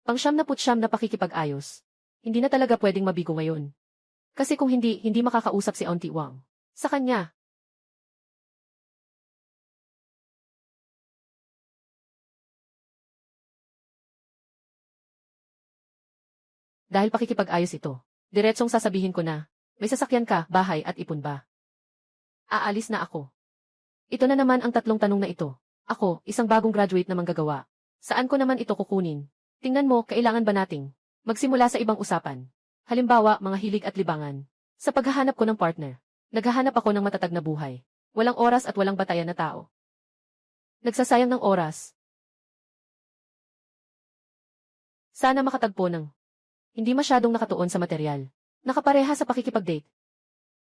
Pang-siyam na pakikipag-ayos. Hindi na talaga pwedeng mabigo ngayon. Kasi kung hindi makakausap si Auntie Wang. Sa kanya. Dahil pakikipag-ayos ito. Diretsong sasabihin ko na, may sasakyan ka, bahay at ipon ba? Aalis na ako. Ito na naman ang tatlong tanong na ito. Ako, isang bagong graduate na manggagawa. Saan ko naman ito kukunin? Tingnan mo, kailangan ba nating magsimula sa ibang usapan? Halimbawa, mga hilig at libangan. Sa paghahanap ko ng partner, naghahanap ako ng matatag na buhay. Walang oras at walang batayan na tao. Nagsasayang ng oras. Sana makatagpo ng hindi masyadong nakatuon sa material. Nakapareha sa pakikipag-date.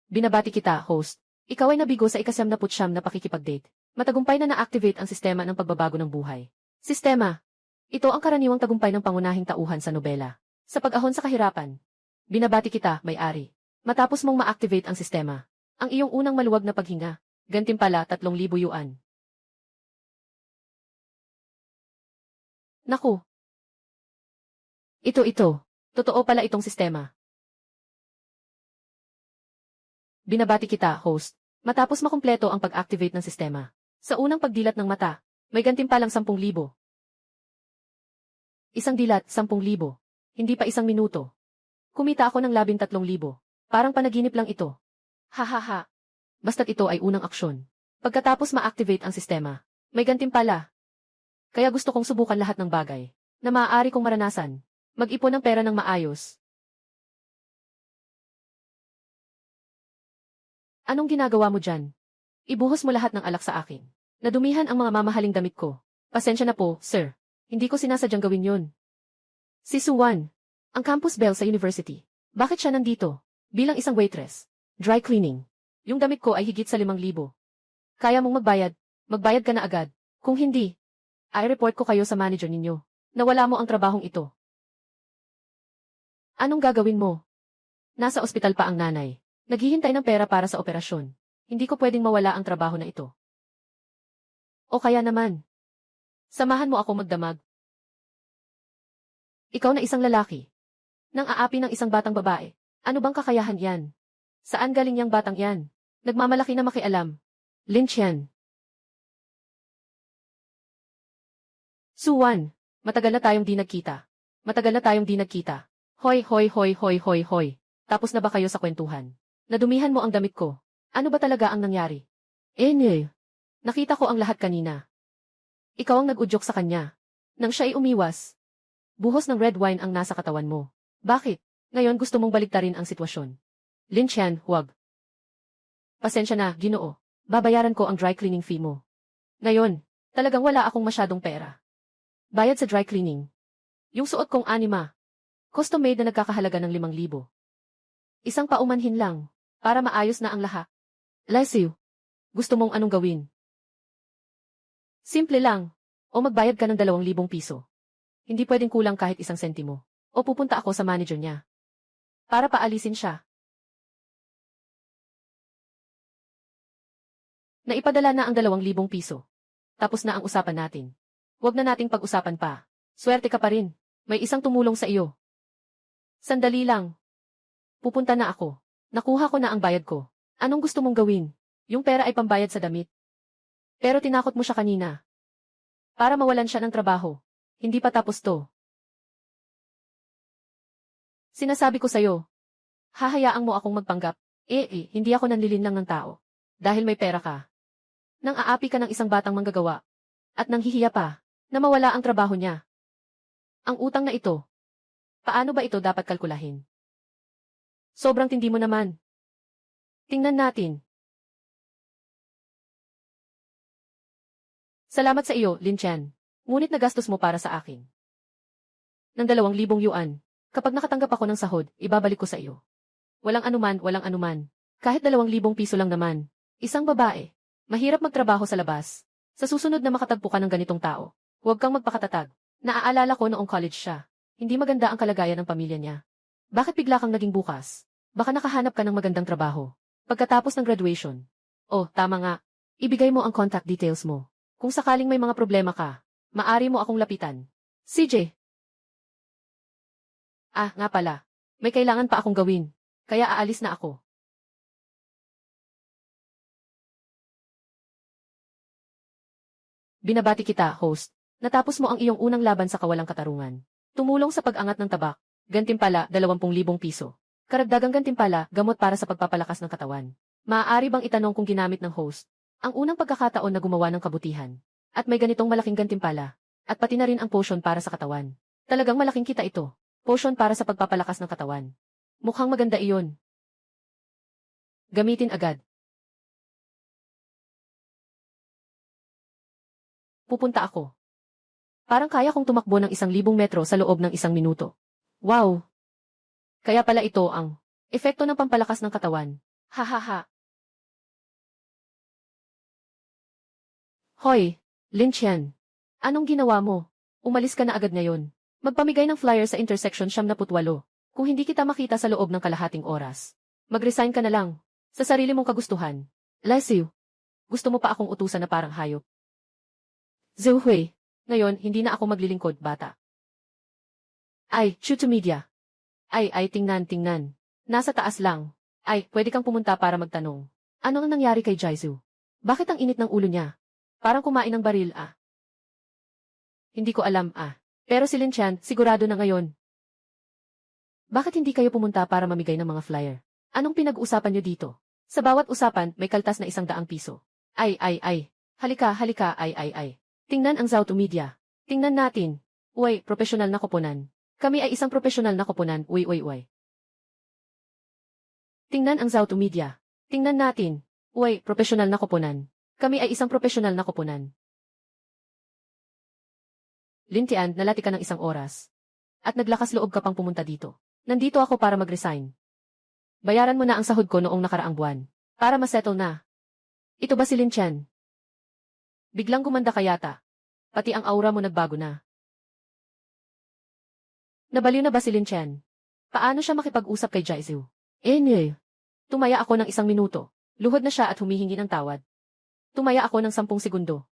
Binabati kita, host. Ikaw ay nabigo sa ika-siyam na pakikipag-date. Matagumpay na na-activate ang sistema ng pagbabago ng buhay. Sistema. Ito ang karaniwang tagumpay ng pangunahing tauhan sa nobela. Sa pag-ahon sa kahirapan. Binabati kita, may-ari. Matapos mong ma-activate ang sistema. Ang iyong unang maluwag na paghinga. Gantimpala, 3,000 yuan. Naku. Ito. Totoo pala itong sistema. Binabati kita, host. Matapos makumpleto ang pag-activate ng sistema. Sa unang pagdilat ng mata, may gantimpalang 10,000. Isang dilat, 10,000. Hindi pa isang minuto. Kumita ako ng 13,000. Parang panaginip lang ito. Hahaha. Basta't ito ay unang aksyon. Pagkatapos ma-activate ang sistema, may gantimpala. Kaya gusto kong subukan lahat ng bagay na maaari kong maranasan. Mag-ipon ng pera ng maayos. Anong ginagawa mo dyan? Ibuhos mo lahat ng alak sa akin. Nadumihan ang mga mamahaling damit ko. Pasensya na po, sir. Hindi ko sinasadyang gawin yon. Si Suwan, ang campus belle sa university. Bakit siya nandito? Bilang isang waitress. Dry cleaning. Yung damit ko ay higit sa 5,000. Kaya mong magbayad? Magbayad ka na agad. Kung hindi, i-report ko kayo sa manager ninyo. Nawala mo ang trabahong ito. Anong gagawin mo? Nasa ospital pa ang nanay. Naghihintay ng pera para sa operasyon. Hindi ko pwedeng mawala ang trabaho na ito. O kaya naman, samahan mo ako magdamag. Ikaw na isang lalaki. Nang aapi ng isang batang babae. Ano bang kakayahan yan? Saan galing yang batang yan? Nagmamalaki na makialam. Lin Qian. Suwan, matagal na tayong di nagkita. Hoy. Tapos na ba kayo sa kwentuhan? Nadumihan mo ang damit ko. Ano ba talaga ang nangyari? Nakita ko ang lahat kanina. Ikaw ang nag-udyok sa kanya. Nang siya ay umiwas. Buhos ng red wine ang nasa katawan mo. Bakit? Ngayon gusto mong baliktarin ang sitwasyon. Lin Qian, huwag. Pasensya na, Ginoo. Babayaran ko ang dry cleaning fee mo. Ngayon, talagang wala akong masyadong pera. Bayad sa dry cleaning. Yung suot kong anima. Custom made na nagkakahalaga ng 5,000. Isang paumanhin lang, para maayos na ang lahat. Lesiu, gusto mong anong gawin? Simple lang, o magbayad ka ng 2,000 piso. Hindi pwedeng kulang kahit isang sentimo. O pupunta ako sa manager niya. Para paalisin siya. Naipadala na ang 2,000 piso. Tapos na ang usapan natin. Huwag na nating pag-usapan pa. Swerte ka pa rin. May isang tumulong sa iyo. Sandali lang. Pupunta na ako. Nakuha ko na ang bayad ko. Anong gusto mong gawin? Yung pera ay pambayad sa damit. Pero tinakot mo siya kanina. Para mawalan siya ng trabaho. Hindi pa tapos to. Sinasabi ko sa'yo. Hahayaan mo akong magpanggap. Hindi ako nanlilinlang ng tao. Dahil may pera ka. Nang aapi ka ng isang batang manggagawa. At nang hihiya pa, na mawala ang trabaho niya. Ang utang na ito. Paano ba ito dapat kalkulahin? Sobrang tindi mo naman. Tingnan natin. Salamat sa iyo, Lin Qian. Ngunit nagastos mo para sa akin. Ng 2,000 yuan. Kapag nakatanggap ako ng sahod, ibabalik ko sa iyo. Walang anuman. Kahit 2,000 piso lang naman. Isang babae. Mahirap magtrabaho sa labas. Sa susunod na makatagpo ka ng ganitong tao, huwag kang magpakatatag. Naaalala ko noong college siya. Hindi maganda ang kalagayan ng pamilya niya. Bakit bigla kang naging bukas? Baka nakahanap ka ng magandang trabaho. Pagkatapos ng graduation. Oh, tama nga. Ibigay mo ang contact details mo. Kung sakaling may mga problema ka, maari mo akong lapitan. CJ. Ah, nga pala. May kailangan pa akong gawin. Kaya aalis na ako. Binabati kita, host. Natapos mo ang iyong unang laban sa kawalang katarungan. Tumulong sa pag-angat ng tabak. Gantimpala, 20,000 piso. Karagdagang gantimpala, gamot para sa pagpapalakas ng katawan. Maaari bang itanong kung ginamit ng host ang unang pagkakataon na gumawa ng kabutihan? At may ganitong malaking gantimpala. At pati na rin ang potion para sa katawan. Talagang malaking kita ito. Potion para sa pagpapalakas ng katawan. Mukhang maganda iyon. Gamitin agad. Pupunta ako. Parang kaya kong tumakbo ng 1,000 metro sa loob ng 1 minuto. Wow! Kaya pala ito ang epekto ng pampalakas ng katawan. Hahaha. Hoy, Lin Qian. Anong ginawa mo? Umalis ka na agad ngayon. Magpamigay ng flyer sa intersection 78. Kung hindi kita makita sa loob ng kalahating oras. Mag-resign ka na lang. Sa sarili mong kagustuhan. Lesiu. Gusto mo pa akong utusan na parang hayop? Zhou Hui. Ngayon, hindi na ako maglilingkod, bata. Ay, shoot to media. Ay, tingnan. Nasa taas lang. Ay, pwede kang pumunta para magtanong. Ano ang nangyari kay Jaizu? Bakit ang init ng ulo niya? Parang kumain ng baril, ah. Hindi ko alam, ah. Pero si Lin Qian, sigurado na ngayon. Bakit hindi kayo pumunta para mamigay ng mga flyer? Anong pinag-uusapan niyo dito? Sa bawat usapan, may kaltas na 100 piso. Ay. Halika, ay. Tingnan ang Zauto Media. Tingnan natin. Uy, profesional na koponan. Kami ay isang profesional na koponan, uy. Tingnan ang Zauto Media. Tingnan natin. Uy, profesional na koponan. Kami ay isang profesional na koponan. Lin Qian, nalati ka ng 1 oras. At naglakas loob ka pang pumunta dito. Nandito ako para mag-resign. Bayaran mo na ang sahod ko noong nakaraang buwan. Para masettle na. Ito ba si Lin Qian? Biglang gumanda ka yata. Pati ang aura mo nagbago na. Nabaliw na ba si Lin Qian? Paano siya makipag-usap kay Jaizu? Tumaya ako ng 1 minuto. Luhod na siya at humihingi ng tawad. Tumaya ako ng 10 segundo.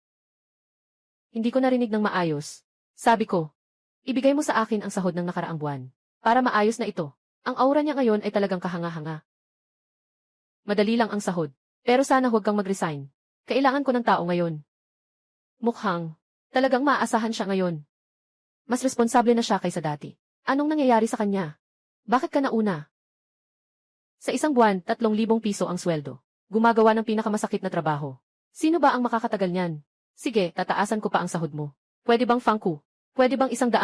Hindi ko narinig ng maayos. Sabi ko, ibigay mo sa akin ang sahod ng nakaraang buwan. Para maayos na ito. Ang aura niya ngayon ay talagang kahanga-hanga. Madali lang ang sahod. Pero sana huwag kang mag-resign. Kailangan ko ng tao ngayon. Mukhang, talagang maaasahan siya ngayon. Mas responsable na siya kaysa dati. Anong nangyayari sa kanya? Bakit ka nauna? Sa 1 buwan, 3,000 piso ang sweldo. Gumagawa ng pinakamasakit na trabaho. Sino ba ang makakatagal niyan? Sige, tataasan ko pa ang sahod mo. Pwede bang fangku? Pwede bang 100,000?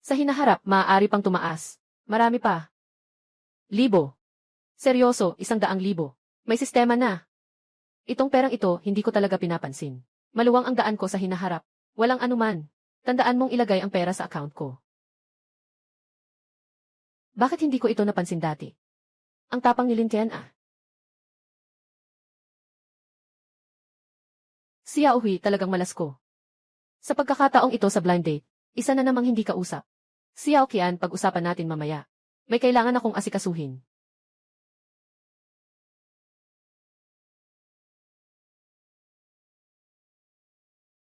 Sa hinaharap, maaari pang tumaas. Marami pa. Libo. Seryoso, 100,000. May sistema na. Itong perang ito, hindi ko talaga pinapansin. Maluwang ang daan ko sa hinaharap. Walang anuman. Tandaan mong ilagay ang pera sa account ko. Bakit hindi ko ito napansin dati? Ang tapang ni Lin Qian, ah. Si Yao Hui talagang malasko. Sa pagkakataong ito sa blind date, isa na namang hindi kausap. Si Yao Qian, pag-usapan natin mamaya. May kailangan akong asikasuhin.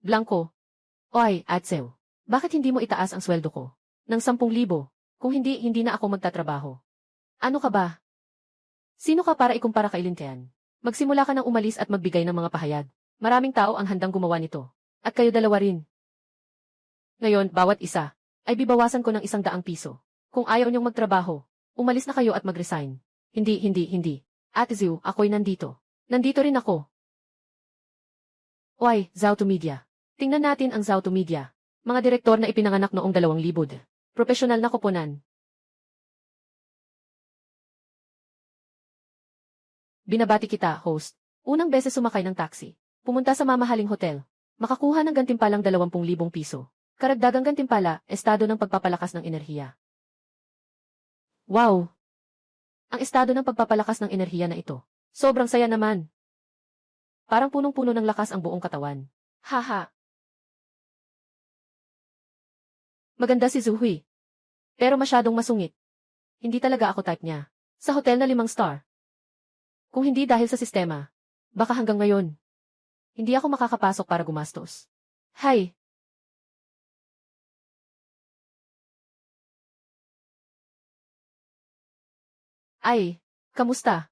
Blanco. Oy, Atsew. Bakit hindi mo itaas ang sweldo ko? Ng 10,000. Kung hindi, hindi na ako magtatrabaho. Ano ka ba? Sino ka para ikumpara kay Lin Qian? Magsimula ka ng umalis at magbigay ng mga pahayag. Maraming tao ang handang gumawa nito. At kayo dalawa rin. Ngayon, bawat isa, ay bibawasan ko ng 100 piso. Kung ayaw niyong magtrabaho, umalis na kayo at mag-resign. Hindi. Ate Ziu, ako'y nandito. Nandito rin ako. Oy, Zauto Media. Tingnan natin ang Zauto Media. Mga direktor na ipinanganak noong 2000. Profesional na koponan. Binabati kita, host. Unang beses sumakay ng taxi. Pumunta sa mamahaling hotel. Makakuha ng gantimpalang 20,000 piso. Karagdagang gantimpala, estado ng pagpapalakas ng enerhiya. Wow! Ang estado ng pagpapalakas ng enerhiya na ito. Sobrang saya naman. Parang punong-puno ng lakas ang buong katawan. Haha! Maganda si Zhu Hui. Pero masyadong masungit. Hindi talaga ako type niya. Sa hotel na 5 star. Kung hindi dahil sa sistema, baka hanggang ngayon, hindi ako makakapasok para gumastos. Hay! Ay, kamusta?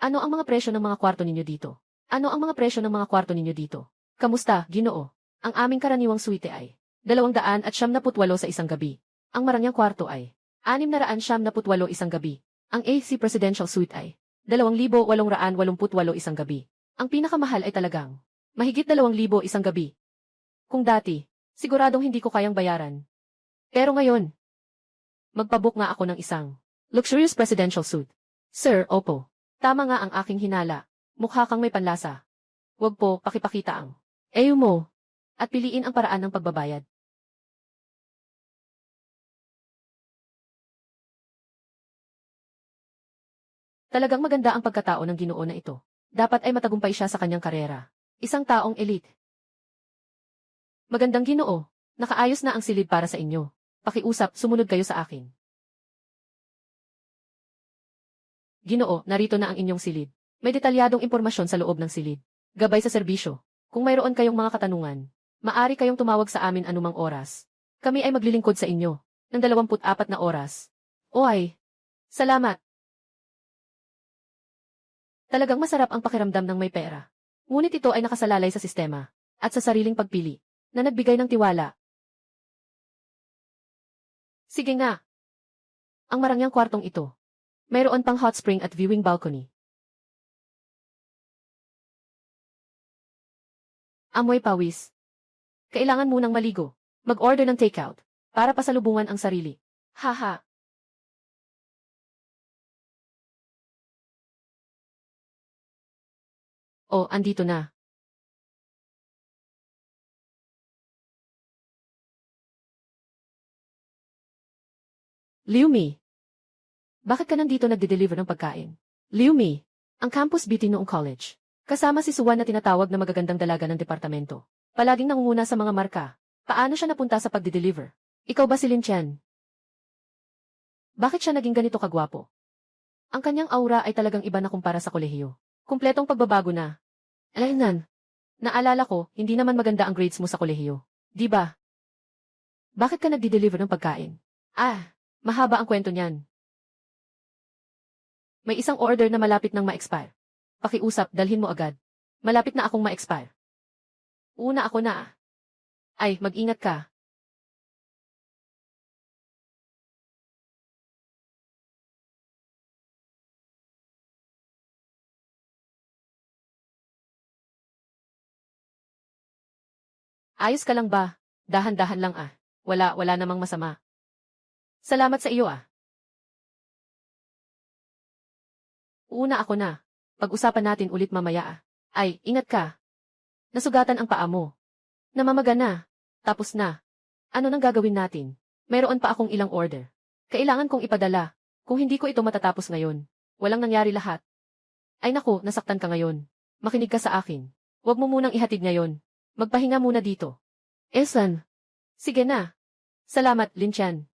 Ano ang mga presyo ng mga kwarto ninyo dito? Ano ang mga presyo ng mga kwarto ninyo dito? Kamusta, Ginoo? Ang aming karaniwang suite ay 278 sa isang gabi. Ang marangyang kwarto ay 678 isang gabi. Ang AC Presidential Suite ay 2,888 isang gabi. Ang pinakamahal ay talagang mahigit 2,000 isang gabi. Kung dati, siguradong hindi ko kayang bayaran. Pero ngayon, magpabook nga ako ng isang luxurious presidential suite. Sir, opo. Tama nga ang aking hinala. Mukha kang may panlasa. Wag po, pakipakita ang eyo mo. At piliin ang paraan ng pagbabayad. Talagang maganda ang pagkatao ng Ginoo na ito. Dapat ay matagumpay siya sa kanyang karera. Isang taong elite. Magandang Ginoo, nakaayos na ang silid para sa inyo. Pakiusap, sumunod kayo sa akin. Ginoo, narito na ang inyong silid. May detalyadong impormasyon sa loob ng silid. Gabay sa serbisyo. Kung mayroon kayong mga katanungan, maaari kayong tumawag sa amin anumang oras. Kami ay maglilingkod sa inyo ng 24 na oras. O ay, salamat. Talagang masarap ang pakiramdam ng may pera. Ngunit ito ay nakasalalay sa sistema at sa sariling pagpili na nagbigay ng tiwala. Sige nga. Ang marangyang kwartong ito. Mayroon pang hot spring at viewing balcony. Amoy pawis. Kailangan munang maligo. Mag-order ng takeout para pasalubungan ang sarili. Haha. Oh, andito na. Liu Mi. Bakit ka nandito nagde-deliver ng pagkain? Liu Mi, ang campus beauty noong college. Kasama si Suwan na tinatawag na magagandang dalaga ng departamento. Palaging nangunguna sa mga marka. Paano siya napunta sa pagde-deliver? Ikaw ba si Lin Chen? Bakit siya naging ganito kagwapo? Ang kanyang aura ay talagang iba na kumpara sa kolehiyo. Kumpletong pagbabago na. Alaynan. Naalala ko, hindi naman maganda ang grades mo sa kolehiyo. Di ba? Bakit ka nagdi-deliver ng pagkain? Ah, mahaba ang kwento niyan. May isang order na malapit nang ma-expire. Pakiusap, dalhin mo agad. Malapit na akong ma-expire. Una ako na. Ay, mag-ingat ka. Ayos ka lang ba? Dahan-dahan lang ah. Wala namang masama. Salamat sa iyo ah. Una ako na. Pag-usapan natin ulit mamaya ah. Ay, ingat ka. Nasugatan ang paa mo. Namamaga na. Tapos na. Ano nang gagawin natin? Mayroon pa akong ilang order. Kailangan kong ipadala. Kung hindi ko ito matatapos ngayon, walang nangyari lahat. Ay naku, nasaktan ka ngayon. Makinig ka sa akin. Huwag mo munang ihatid ngayon. Magpahinga muna dito. Esan. Sige na. Salamat, Lin Chen.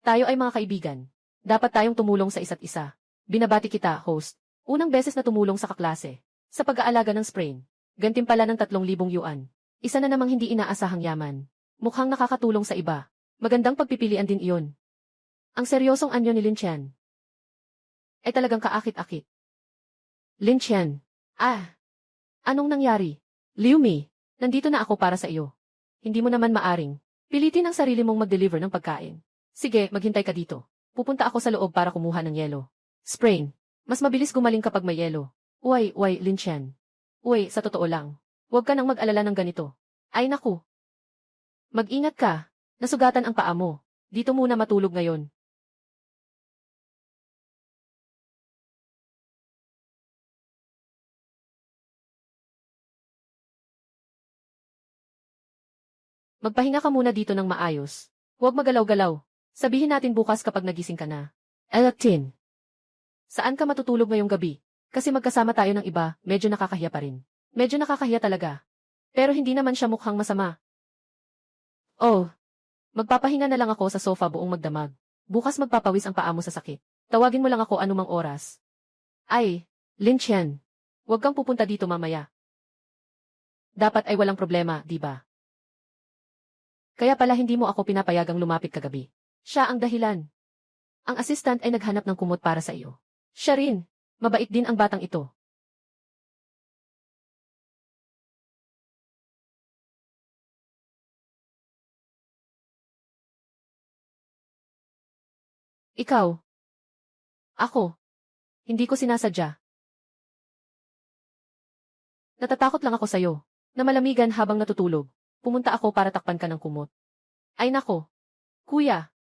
Tayo ay mga kaibigan. Dapat tayong tumulong sa isa't isa. Binabati kita, host. Unang beses na tumulong sa kaklase. Sa pag-aalaga ng sprain. Gantimpala ng 3,000 yuan. Isa na namang hindi inaasahang yaman. Mukhang nakakatulong sa iba. Magandang pagpipilian din iyon. Ang seryosong anyo ni Lin Chen. Ay talagang kaakit-akit. Lin Chen. Ah. Anong nangyari? Liu Mi, nandito na ako para sa iyo. Hindi mo naman maaring. Pilitin ang sarili mong mag-deliver ng pagkain. Sige, maghintay ka dito. Pupunta ako sa loob para kumuha ng yelo. Sprain. Mas mabilis gumaling kapag may yelo. Uy, Lin Chen. Uy, sa totoo lang. Huwag ka nang mag-alala ng ganito. Ay naku. Mag-ingat ka. Nasugatan ang paa mo. Dito muna matulog ngayon. Magpahinga ka muna dito ng maayos. Huwag magalaw-galaw. Sabihin natin bukas kapag nagising ka na. Alatin. Saan ka matutulog ngayong gabi? Kasi magkasama tayo ng iba, medyo nakakahiya pa rin. Medyo nakakahiya talaga. Pero hindi naman siya mukhang masama. Oh. Magpapahinga na lang ako sa sofa buong magdamag. Bukas magpapawis ang paa mo sa sakit. Tawagin mo lang ako anumang oras. Ay, Lin Chen. Huwag kang pupunta dito mamaya. Dapat ay walang problema, di ba? Kaya pala hindi mo ako pinapayagang lumapit kagabi. Siya ang dahilan. Ang assistant ay naghanap ng kumot para sa iyo. Siya rin. Mabait din ang batang ito. Ikaw. Ako. Hindi ko sinasadya. Natatakot lang ako sa'yo. Na malamigan habang natutulog. Pumunta ako para takpan ka ng kumot. Ay nako. Kuya.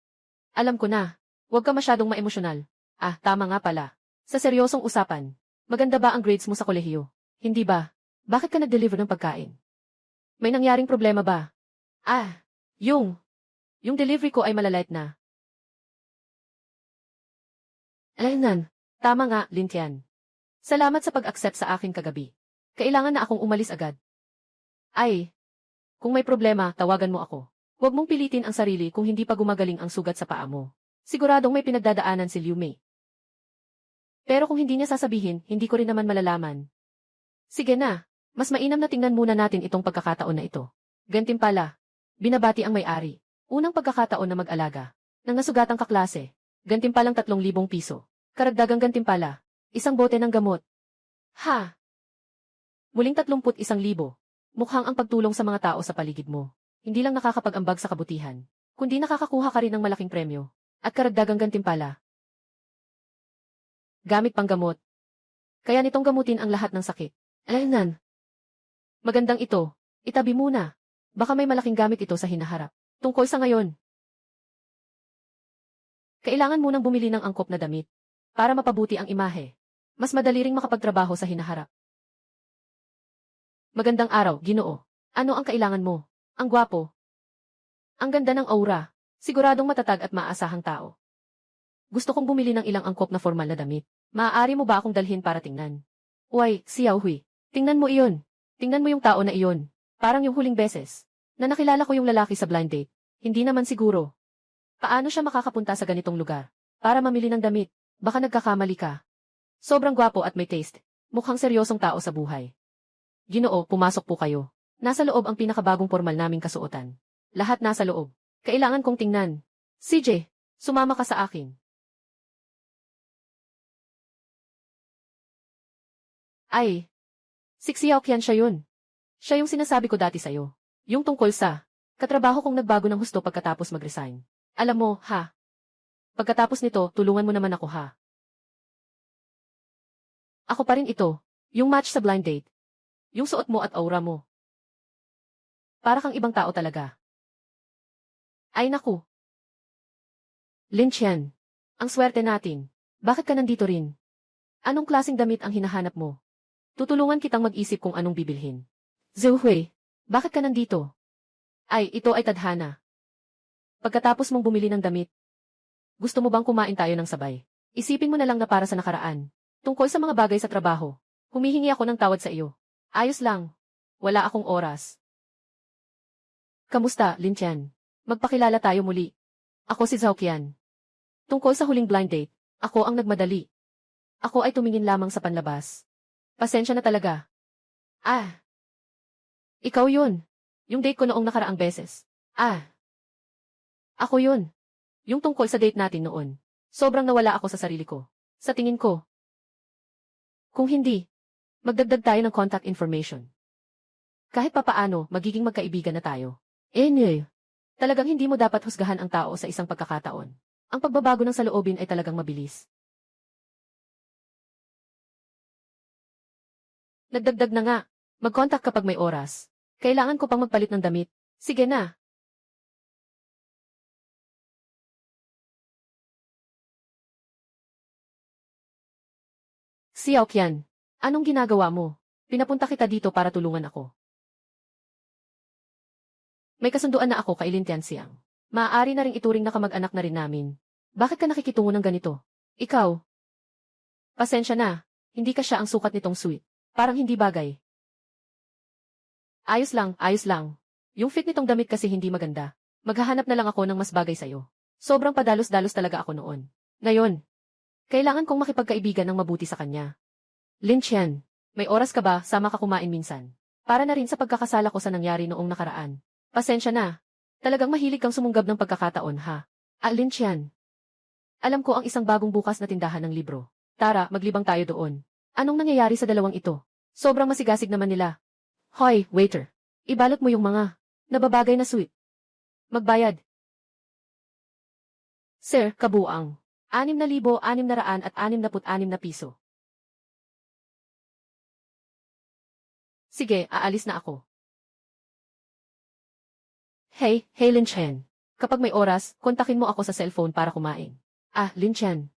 Alam ko na. Huwag ka masyadong maemosyonal. Ah, tama nga pala. Sa seryosong usapan. Maganda ba ang grades mo sa kolehiyo? Hindi ba? Bakit ka nag-deliver ng pagkain? May nangyaring problema ba? Ah, yung delivery ko ay malalait na. Alaynan. Tama nga, Lintian. Salamat sa pag-accept sa akin kagabi. Kailangan na akong umalis agad. Ay, kung may problema, tawagan mo ako. Huwag mong pilitin ang sarili kung hindi pa gumagaling ang sugat sa paa mo. Siguradong may pinagdadaanan si Liu Mei. Pero kung hindi niya sasabihin, hindi ko rin naman malalaman. Sige na, mas mainam na tingnan muna natin itong pagkakataon na ito. Gantimpala. Binabati ang may-ari. Unang pagkakataon na mag-alaga. Nang nasugatang kaklase. Gantimpalang 3,000 piso. Karagdagang gantimpala. Isang bote ng gamot. Ha? Muling 31,000. Mukhang ang pagtulong sa mga tao sa paligid mo. Hindi lang nakakapag-ambag sa kabutihan, kundi nakakakuha ka rin ng malaking premyo. At karagdagang gantimpala. Gamit pang gamot. Kaya nitong gamutin ang lahat ng sakit. Alaynan. Magandang ito. Itabi muna. Baka may malaking gamit ito sa hinaharap. Tungkol sa ngayon. Kailangan munang bumili ng angkop na damit. Para mapabuti ang imahe. Mas madali ring makapagtrabaho sa hinaharap. Magandang araw, Ginoo. Ano ang kailangan mo? Ang gwapo. Ang ganda ng aura. Siguradong matatag at maaasahang tao. Gusto kong bumili ng ilang angkop na formal na damit. Maaari mo ba akong dalhin para tingnan? Uy, Xiao Hui. Tingnan mo iyon. Tingnan mo yung tao na iyon. Parang yung huling beses. Na nakilala ko yung lalaki sa blind date. Hindi naman siguro. Paano siya makakapunta sa ganitong lugar? Para mamili ng damit. Baka nagkakamali ka. Sobrang gwapo at may taste. Mukhang seryosong tao sa buhay. Ginoo, pumasok po kayo. Nasa loob ang pinakabagong formal naming kasuotan. Lahat nasa loob. Kailangan kong tingnan. CJ, sumama ka sa akin. Ay, si Xiao Qian siya yun. Siya yung sinasabi ko dati sa'yo. Yung tungkol sa katrabaho kong nagbago ng husto pagkatapos mag-resign. Alam mo, ha? Pagkatapos nito, tulungan mo naman ako, ha? Ako pa rin ito. Yung match sa blind date. Yung suot mo at aura mo. Para kang ibang tao talaga. Ay naku. Lin Qian. Ang swerte natin. Bakit ka nandito rin? Anong klaseng damit ang hinahanap mo? Tutulungan kitang mag-isip kung anong bibilhin. Zhou Hui. Bakit ka nandito? Ay, ito ay tadhana. Pagkatapos mong bumili ng damit, gusto mo bang kumain tayo ng sabay? Isipin mo na lang na para sa nakaraan. Tungkol sa mga bagay sa trabaho, humihingi ako ng tawad sa iyo. Ayos lang. Wala akong oras. Kamusta, Lin Qian? Magpakilala tayo muli. Ako si Zhao Qian. Tungkol sa huling blind date, ako ang nagmadali. Ako ay tumingin lamang sa panlabas. Pasensya na talaga. Ah. Ikaw yun. Yung date ko noong nakaraang beses. Ah. Ako yun. Yung tungkol sa date natin noon. Sobrang nawala ako sa sarili ko. Sa tingin ko. Kung hindi, magdagdag tayo ng contact information. Kahit papaano, magiging magkaibigan na tayo. Talagang hindi mo dapat husgahan ang tao sa isang pagkakataon. Ang pagbabago ng saloobin ay talagang mabilis. Nagdagdag na nga. Mag-contact kapag may oras. Kailangan ko pang magpalit ng damit. Sige na. Xiao Qian, anong ginagawa mo? Pinapunta kita dito para tulungan ako. May kasunduan na ako kay Lin Tianxiang. Maaari na ring ituring na kamag-anak na rin namin. Bakit ka nakikitungo ng ganito? Ikaw? Pasensya na, hindi ka siya ang sukat nitong suite. Parang hindi bagay. Ayos lang, ayos lang. Yung fit nitong damit kasi hindi maganda. Maghahanap na lang ako ng mas bagay sa'yo. Sobrang padalos-dalos talaga ako noon. Ngayon, kailangan kong makipagkaibigan ng mabuti sa kanya. Lin Qian, may oras ka ba sama ka kumain minsan? Para na rin sa pagkakasala ko sa nangyari noong nakaraan. Pasensya na. Talagang mahilig kang sumunggab ng pagkakataon, ha? Lin Qian. Alam ko ang isang bagong bukas na tindahan ng libro. Tara, maglibang tayo doon. Anong nangyayari sa dalawang ito? Sobrang masigasig naman nila. Hoy, waiter. Ibalot mo yung mga nababagay na sweet. Magbayad. Sir, kabuang. 6,666 na piso. Sige, aalis na ako. Hey, Lin Chen. Kapag may oras, kontakin mo ako sa cellphone para kumain. Lin Chen.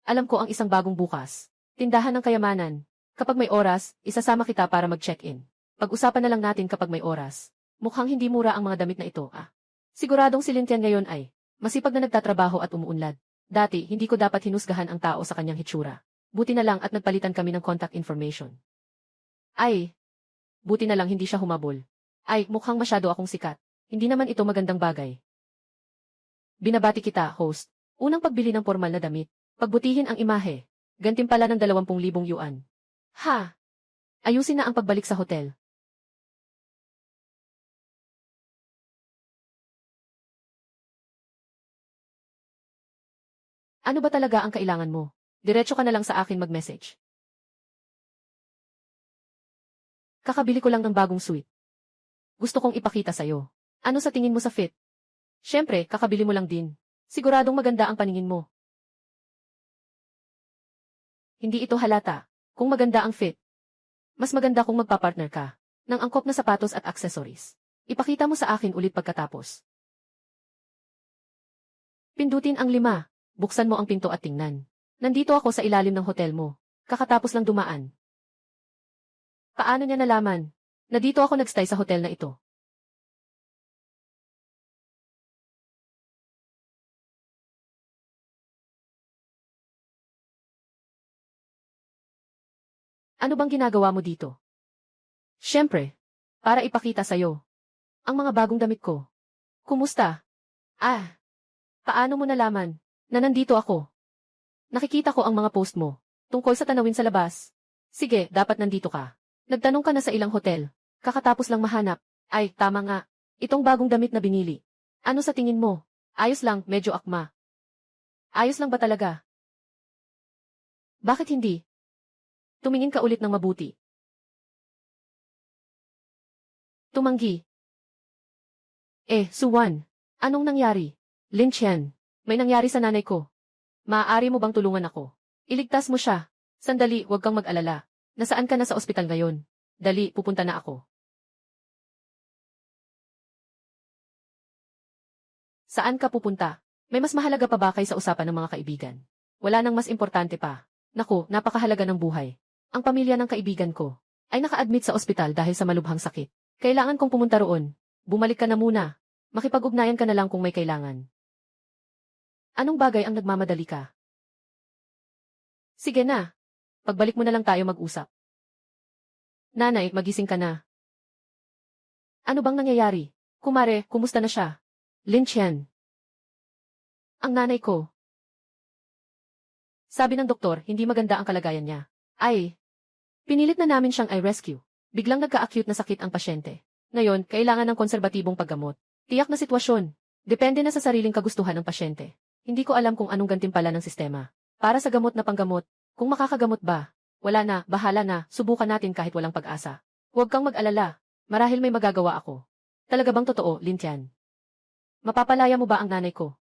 Alam ko ang isang bagong bukas. Tindahan ng kayamanan. Kapag may oras, isasama kita para mag-check-in. Pag-usapan na lang natin kapag may oras. Mukhang hindi mura ang mga damit na ito, Siguradong si Lin Tian ngayon ay masipag na nagtatrabaho at umuunlad. Dati, hindi ko dapat hinusgahan ang tao sa kanyang hitsura. Buti na lang at nagpalitan kami ng contact information. Buti na lang hindi siya humabol. Mukhang masyado akong sikat. Hindi naman ito magandang bagay. Binabati kita, host. Unang pagbili ng formal na damit. Pagbutihin ang imahe. Gantimpala ng 20,000 yuan. Ayusin na ang pagbalik sa hotel. Ano ba talaga ang kailangan mo? Diretso ka na lang sa akin mag-message. Kakabili ko lang ng bagong suite. Gusto kong ipakita sa'yo. Ano sa tingin mo sa fit? Siyempre, kakabili mo lang din. Siguradong maganda ang paningin mo. Hindi ito halata. Kung maganda ang fit, mas maganda kung magpapartner ka ng angkop na sapatos at accessories. Ipakita mo sa akin ulit pagkatapos. Pindutin ang 5. Buksan mo ang pinto at tingnan. Nandito ako sa ilalim ng hotel mo. Kakatapos lang dumaan. Paano niya nalaman na dito ako nagstay sa hotel na ito? Ano bang ginagawa mo dito? Siyempre, para ipakita sa'yo ang mga bagong damit ko. Kumusta? Paano mo nalaman na nandito ako? Nakikita ko ang mga post mo tungkol sa tanawin sa labas. Sige, dapat nandito ka. Nagtanong ka na sa ilang hotel. Kakatapos lang mahanap. Tama nga. Itong bagong damit na binili. Ano sa tingin mo? Ayos lang, medyo akma. Ayos lang ba talaga? Bakit hindi? Tumingin ka ulit ng mabuti. Tumanggi. Suwan. Anong nangyari? Lin Chen, may nangyari sa nanay ko. Maaari mo bang tulungan ako? Iligtas mo siya. Sandali, huwag kang mag-alala. Nasaan ka na sa ospital ngayon? Dali, pupunta na ako. Saan ka pupunta? May mas mahalaga pa ba kaysa usapan ng mga kaibigan? Wala nang mas importante pa. Naku, napakahalaga ng buhay. Ang pamilya ng kaibigan ko ay naka-admit sa ospital dahil sa malubhang sakit. Kailangan kong pumunta roon. Bumalik ka na muna. Makipag-ugnayan ka na lang kung may kailangan. Anong bagay ang nagmamadali ka? Sige na. Pagbalik mo na lang tayo mag-usap. Nanay, magising ka na. Ano bang nangyayari? Kumare, kumusta na siya? Lin Chen. Ang nanay ko. Sabi ng doktor, hindi maganda ang kalagayan niya. Pinilit na namin siyang i-rescue. Biglang nagka-acute na sakit ang pasyente. Ngayon, kailangan ng konserbatibong paggamot. Tiyak na sitwasyon. Depende na sa sariling kagustuhan ng pasyente. Hindi ko alam kung anong gantimpala ng sistema. Para sa gamot na panggamot, kung makakagamot ba? Wala na, bahala na, subukan natin kahit walang pag-asa. Huwag kang mag-alala. Marahil may magagawa ako. Talaga bang totoo, Lin Tian? Mapapalaya mo ba ang nanay ko?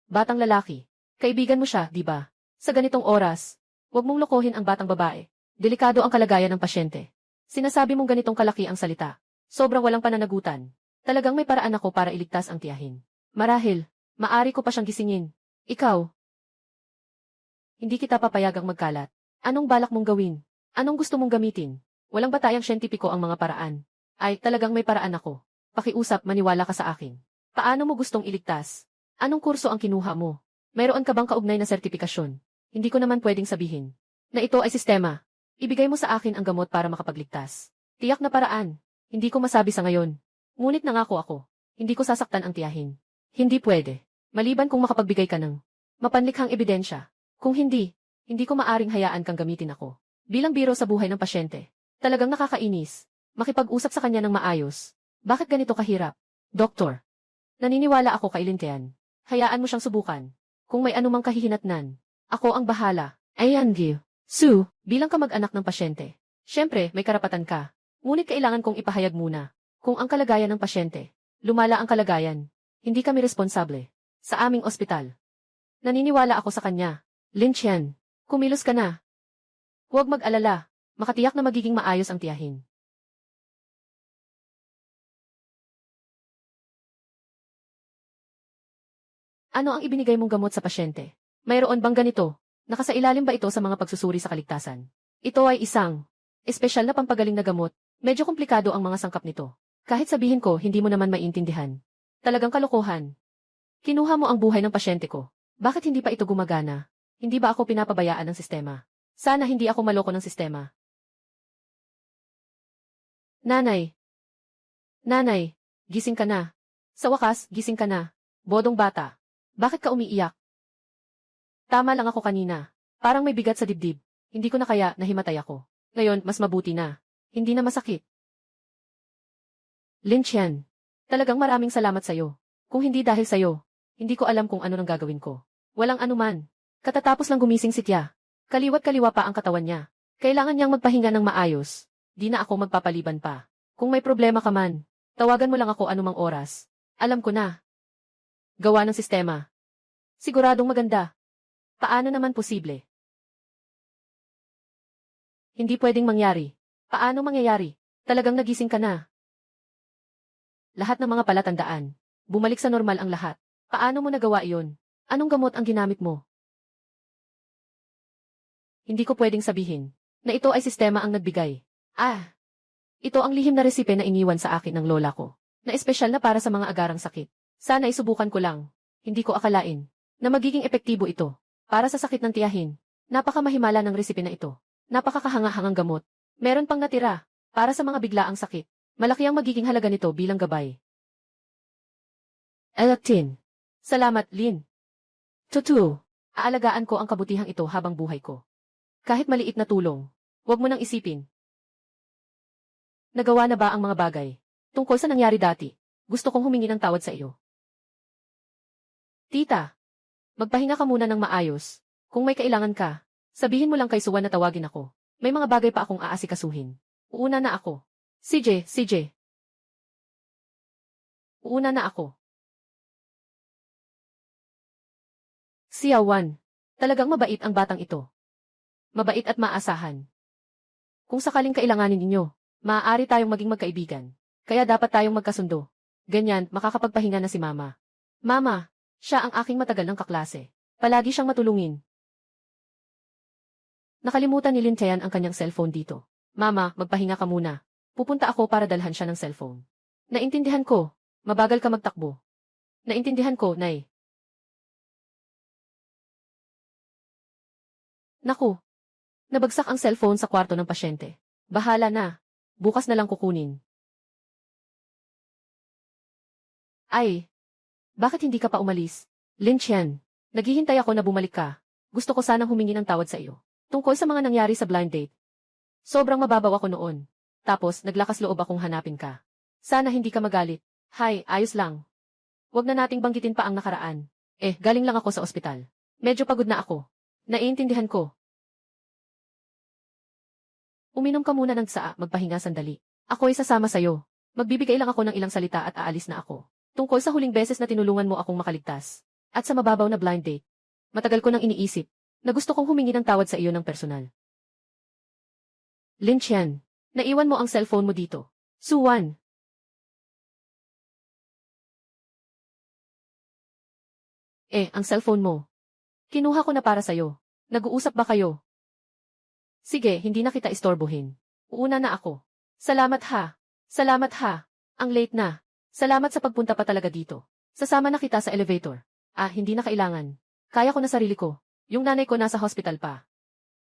Batang lalaki. Kaibigan mo siya, di ba? Sa ganitong oras, huwag mong lokohin ang batang babae. Delikado ang kalagayan ng pasyente. Sinasabi mong ganitong kalaki ang salita. Sobrang walang pananagutan. Talagang may paraan ako para iligtas ang tiyahin. Marahil, maari ko pa siyang gisingin. Ikaw. Hindi kita papayagang magkalat. Anong balak mong gawin? Anong gusto mong gamitin? Walang batayang siyentipiko ang mga paraan. Talagang may paraan ako. Pakiusap, maniwala ka sa akin. Paano mo gustong iligtas? Anong kurso ang kinuha mo? Mayroon ka bang kaugnay na sertipikasyon? Hindi ko naman pwedeng sabihin na ito ay sistema. Ibigay mo sa akin ang gamot para makapagligtas. Tiyak na paraan. Hindi ko masabi sa ngayon. Ngunit nangako ako. Hindi ko sasaktan ang tiyahin. Hindi pwede. Maliban kung makapagbigay ka ng mapanlikhang ebidensya. Kung hindi, hindi ko maaring hayaan kang gamitin ako. Bilang biro sa buhay ng pasyente. Talagang nakakainis. Makipag-usap sa kanya ng maayos. Bakit ganito kahirap? Doktor. Naniniwala ako kay Lin Tian. Hayaan mo siyang subukan. Kung may anumang kahihinatnan, Ako ang bahala. Ayan, Gil. Sue, bilang kamag-anak ng pasyente. Siyempre, may karapatan ka. Ngunit kailangan kong ipahayag muna. Kung ang kalagayan ng pasyente, lumala ang kalagayan, hindi kami responsable. Sa aming ospital. Naniniwala ako sa kanya. Lin Chen, kumilos ka na. Huwag mag-alala. Makatiyak na magiging maayos ang tiyahin. Ano ang ibinigay mong gamot sa pasyente? Mayroon bang ganito? Nakasailalim ba ito sa mga pagsusuri sa kaligtasan? Ito ay isang espesyal na pampagaling na gamot. Medyo komplikado ang mga sangkap nito. Kahit sabihin ko, hindi mo naman maintindihan. Talagang kalokohan. Kinuha mo ang buhay ng pasyente ko. Bakit hindi pa ito gumagana? Hindi ba ako pinapabayaan ng sistema? Sana hindi ako maloko ng sistema. Nanay. Nanay, gising ka na. Sa wakas, gising ka na. Bodong bata. Bakit ka umiiyak? Tama lang ako kanina. Parang may bigat sa dibdib. Hindi ko na kaya nahimatay ako. Ngayon, mas mabuti na. Hindi na masakit. Lin Chen, talagang maraming salamat sa'yo. Kung hindi dahil sa'yo, hindi ko alam kung ano nang gagawin ko. Walang anuman. Katatapos lang gumising si Tia. Kaliwat kaliwa pa ang katawan niya. Kailangan niyang magpahinga ng maayos. Di na ako magpapaliban pa. Kung may problema ka man, tawagan mo lang ako anumang oras. Alam ko na. Gawa ng sistema. Siguradong maganda. Paano naman posible? Hindi pwedeng mangyari. Paano mangyayari? Talagang nagising ka na. Lahat ng mga palatandaan. Bumalik sa normal ang lahat. Paano mo nagawa iyon? Anong gamot ang ginamit mo? Hindi ko pwedeng sabihin na ito ay sistema ang nagbigay. Ito ang lihim na resipe na iniwan sa akin ng lola ko, na espesyal na para sa mga agarang sakit. Sana isubukan ko lang. Hindi ko akalain na magiging epektibo ito para sa sakit ng tiyahin. Napakamahimala ng resipe na ito. Napakakahanga-hangang gamot. Meron pang natira para sa mga biglaang sakit. Malaki ang magiging halaga nito bilang gabay. Elactin. Salamat, Lin. Totoo. Aalagaan ko ang kabutihang ito habang buhay ko. Kahit maliit na tulong, huwag mo nang isipin. Nagawa na ba ang mga bagay? Tungkol sa nangyari dati, gusto kong humingi ng tawad sa iyo. Tita, magpahinga ka muna ng maayos. Kung may kailangan ka, sabihin mo lang kay Suwan na tawagin ako. May mga bagay pa akong aasikasuhin. Uuna na ako. CJ. Uuna na ako. Xiaowan, talagang mabait ang batang ito. Mabait at maasahan. Kung sakaling kailanganin ninyo, maaari tayong maging magkaibigan. Kaya dapat tayong magkasundo. Ganyan, makakapagpahinga na si Mama. Mama, siya ang aking matagal ng kaklase. Palagi siyang matulungin. Nakalimutan ni Lin Tian ang kanyang cellphone dito. Mama, magpahinga ka muna. Pupunta ako para dalhan siya ng cellphone. Naintindihan ko. Mabagal ka magtakbo. Naintindihan ko, Nay. Naku. Nabagsak ang cellphone sa kwarto ng pasyente. Bahala na. Bukas na lang kukunin. Bakit hindi ka pa umalis? Lin Chen, naghihintay ako na bumalik ka. Gusto ko sanang humingi ng tawad sa iyo. Tungkol sa mga nangyari sa blind date. Sobrang mababaw ako noon. Tapos, naglakas loob akong hanapin ka. Sana hindi ka magalit. Hay, ayos lang. Huwag na nating banggitin pa ang nakaraan. Galing lang ako sa ospital. Medyo pagod na ako. Naiintindihan ko. Uminom ka muna ng tsaa, magpahinga sandali. Ako'y sasama sa'yo. Magbibigay lang ako ng ilang salita at aalis na ako. Tungkol sa huling beses na tinulungan mo akong makaligtas. At sa mababaw na blind date. Matagal ko nang iniisip na gusto kong humingi ng tawad sa iyo ng personal. Lin Chen, naiwan mo ang cellphone mo dito. Suwan. Ang cellphone mo. Kinuha ko na para sa'yo. Nag-uusap ba kayo? Sige, hindi na kita istorbohin. Uuna na ako. Salamat ha. Salamat ha. Ang late na. Salamat sa pagpunta pa talaga dito. Sasama na kita sa elevator. Hindi na kailangan. Kaya ko na sarili ko. Yung nanay ko nasa hospital pa.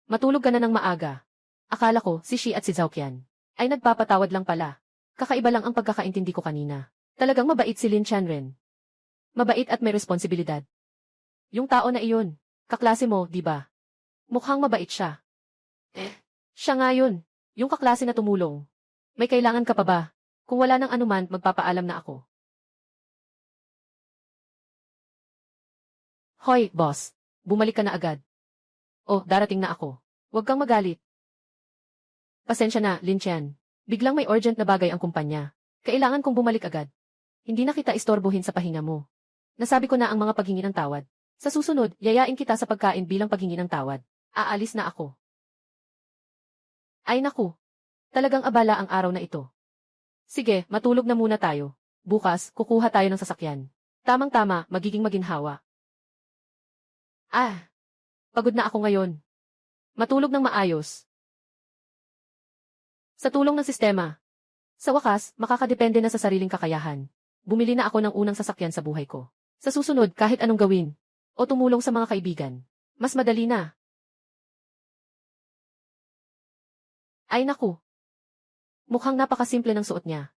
Matulog ka na ng maaga. Akala ko si Shi at si Zhaoqian ay nagpapatawad lang pala. Kakaiba lang ang pagkakaintindi ko kanina. Talagang mabait si Lin Chanren. Mabait at may responsibilidad. Yung tao na iyon, kaklase mo, di ba? Mukhang mabait siya. Siya nga yun. Yung kaklase na tumulong. May kailangan ka pa ba? Kung wala nang anuman, magpapaalam na ako. Hoy, boss. Bumalik ka na agad. Oh, darating na ako. Huwag kang magalit. Pasensya na, Lin Chen. Biglang may urgent na bagay ang kumpanya. Kailangan kong bumalik agad. Hindi na kita istorbohin sa pahinga mo. Nasabi ko na ang mga paghingi ng tawad. Sa susunod, yayain kita sa pagkain bilang paghingi ng tawad. Aalis na ako. Ay naku. Talagang abala ang araw na ito. Sige, matulog na muna tayo. Bukas, kukuha tayo ng sasakyan. Tamang-tama, magiging maginhawa. Pagod na ako ngayon. Matulog ng maayos. Sa tulong ng sistema. Sa wakas, makakadepende na sa sariling kakayahan. Bumili na ako ng unang sasakyan sa buhay ko. Sa susunod, kahit anong gawin, o tumulong sa mga kaibigan, mas madali na. Ay naku. Mukhang napakasimple ng suot niya.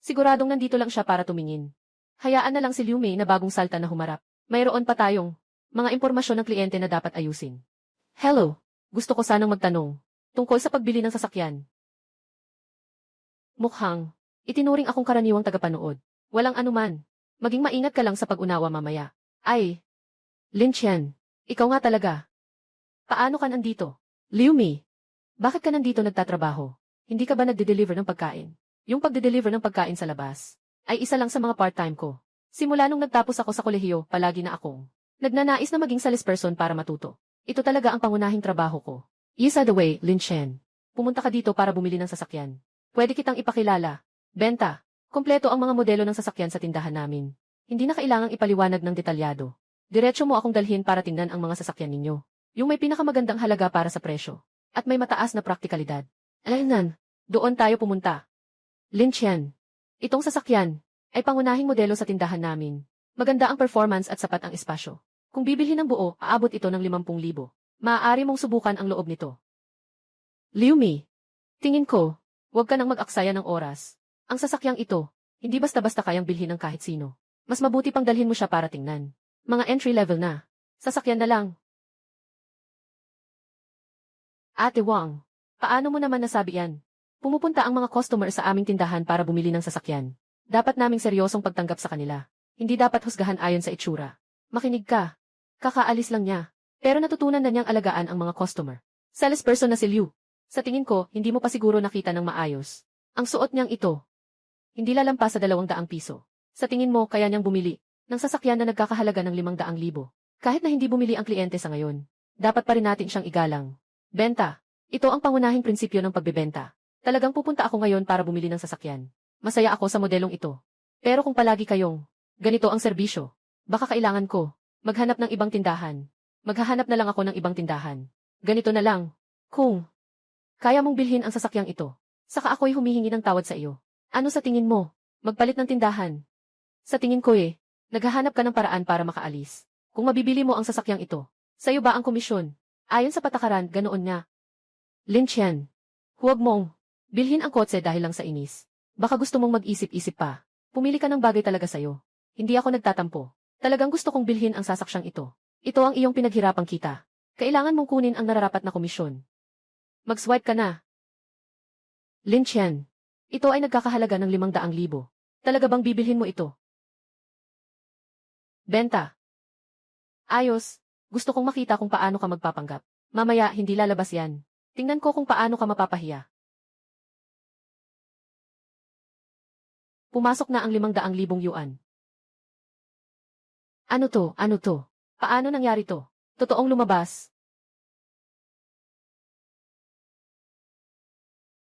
Siguradong nandito lang siya para tumingin. Hayaan na lang si Liu Mei na bagong salta na humarap. Mayroon pa tayong mga impormasyon ng kliyente na dapat ayusin. Hello, gusto ko sanang magtanong tungkol sa pagbili ng sasakyan. Mukhang itinuring akong karaniwang tagapanood. Walang anuman. Maging maingat ka lang sa pag-unawa mamaya. Ay, Lin Chen, ikaw nga talaga. Paano ka nandito? Liu Mei, bakit ka nandito nagtatrabaho? Hindi ka ba nagde-deliver ng pagkain? Yung pagde-deliver ng pagkain sa labas ay isa lang sa mga part-time ko. Simula nung nagtapos ako sa kolehiyo, palagi na akong nagnanais na maging salesperson para matuto. Ito talaga ang pangunahing trabaho ko. Isa the way, Lin Chen. Pumunta ka dito para bumili ng sasakyan. Pwede kitang ipakilala. Benta. Kompleto ang mga modelo ng sasakyan sa tindahan namin. Hindi na kailangang ipaliwanag ng detalyado. Diretso mo akong dalhin para tingnan ang mga sasakyan ninyo. Yung may pinakamagandang halaga para sa presyo. At may mataas na praktikalidad. Alaynan, doon tayo pumunta. Lin Chen. Itong sasakyan ay pangunahing modelo sa tindahan namin. Maganda ang performance at sapat ang espasyo. Kung bibilhin ng buo, aabot ito ng 50,000. Maaari mong subukan ang loob nito. Liu Mei, tingin ko, huwag ka nang mag-aksaya ng oras. Ang sasakyang ito, hindi basta-basta kayang bilhin ng kahit sino. Mas mabuti pang dalhin mo siya para tingnan. Mga entry level na. Sasakyan na lang. Ate Wang, paano mo naman nasabi yan? Pumupunta ang mga customer sa aming tindahan para bumili ng sasakyan. Dapat naming seryosong pagtanggap sa kanila. Hindi dapat husgahan ayon sa itsura. Makinig ka. Kakaalis lang niya. Pero natutunan na niyang alagaan ang mga customer. Salesperson na si Liu. Sa tingin ko, hindi mo pa siguro nakita ng maayos. Ang suot niyang ito. Hindi lalampas sa 200 piso. Sa tingin mo, kaya niyang bumili ng sasakyan na nagkakahalaga ng 500,000. Kahit na hindi bumili ang kliyente sa ngayon, dapat pa rin natin siyang igalang. Benta. Ito ang pangunahing prinsipyo ng pagbebenta. Talagang pupunta ako ngayon para bumili ng sasakyan. Masaya ako sa modelong ito. Pero kung palagi kayong ganito ang serbisyo, baka kailangan ko maghanap ng ibang tindahan. Maghahanap na lang ako ng ibang tindahan. Ganito na lang. Kung kaya mong bilhin ang sasakyang ito, saka ako'y humihingi ng tawad sa iyo. Ano sa tingin mo? Magpalit ng tindahan? Sa tingin ko naghahanap ka ng paraan para makaalis. Kung mabibili mo ang sasakyang ito, sa iyo ba ang komisyon? Ayon sa patakaran, ganoon nga. Lin Chen, huwag mong bilhin ang kotse dahil lang sa inis. Baka gusto mong mag-isip-isip pa. Pumili ka ng bagay talaga sa'yo. Hindi ako nagtatampo. Talagang gusto kong bilhin ang sasaksyang ito. Ito ang iyong pinaghirapang kita. Kailangan mong kunin ang nararapat na komisyon. Mag-swipe ka na. Lin Chen, ito ay nagkakahalaga ng 500,000. Talaga bang bibilhin mo ito? Benta. Ayos. Gusto kong makita kung paano ka magpapanggap. Mamaya, hindi lalabas yan. Tingnan ko kung paano ka mapapahiya. Pumasok na ang 500,000 yuan. Ano to? Ano to? Paano nangyari to? Totoong lumabas.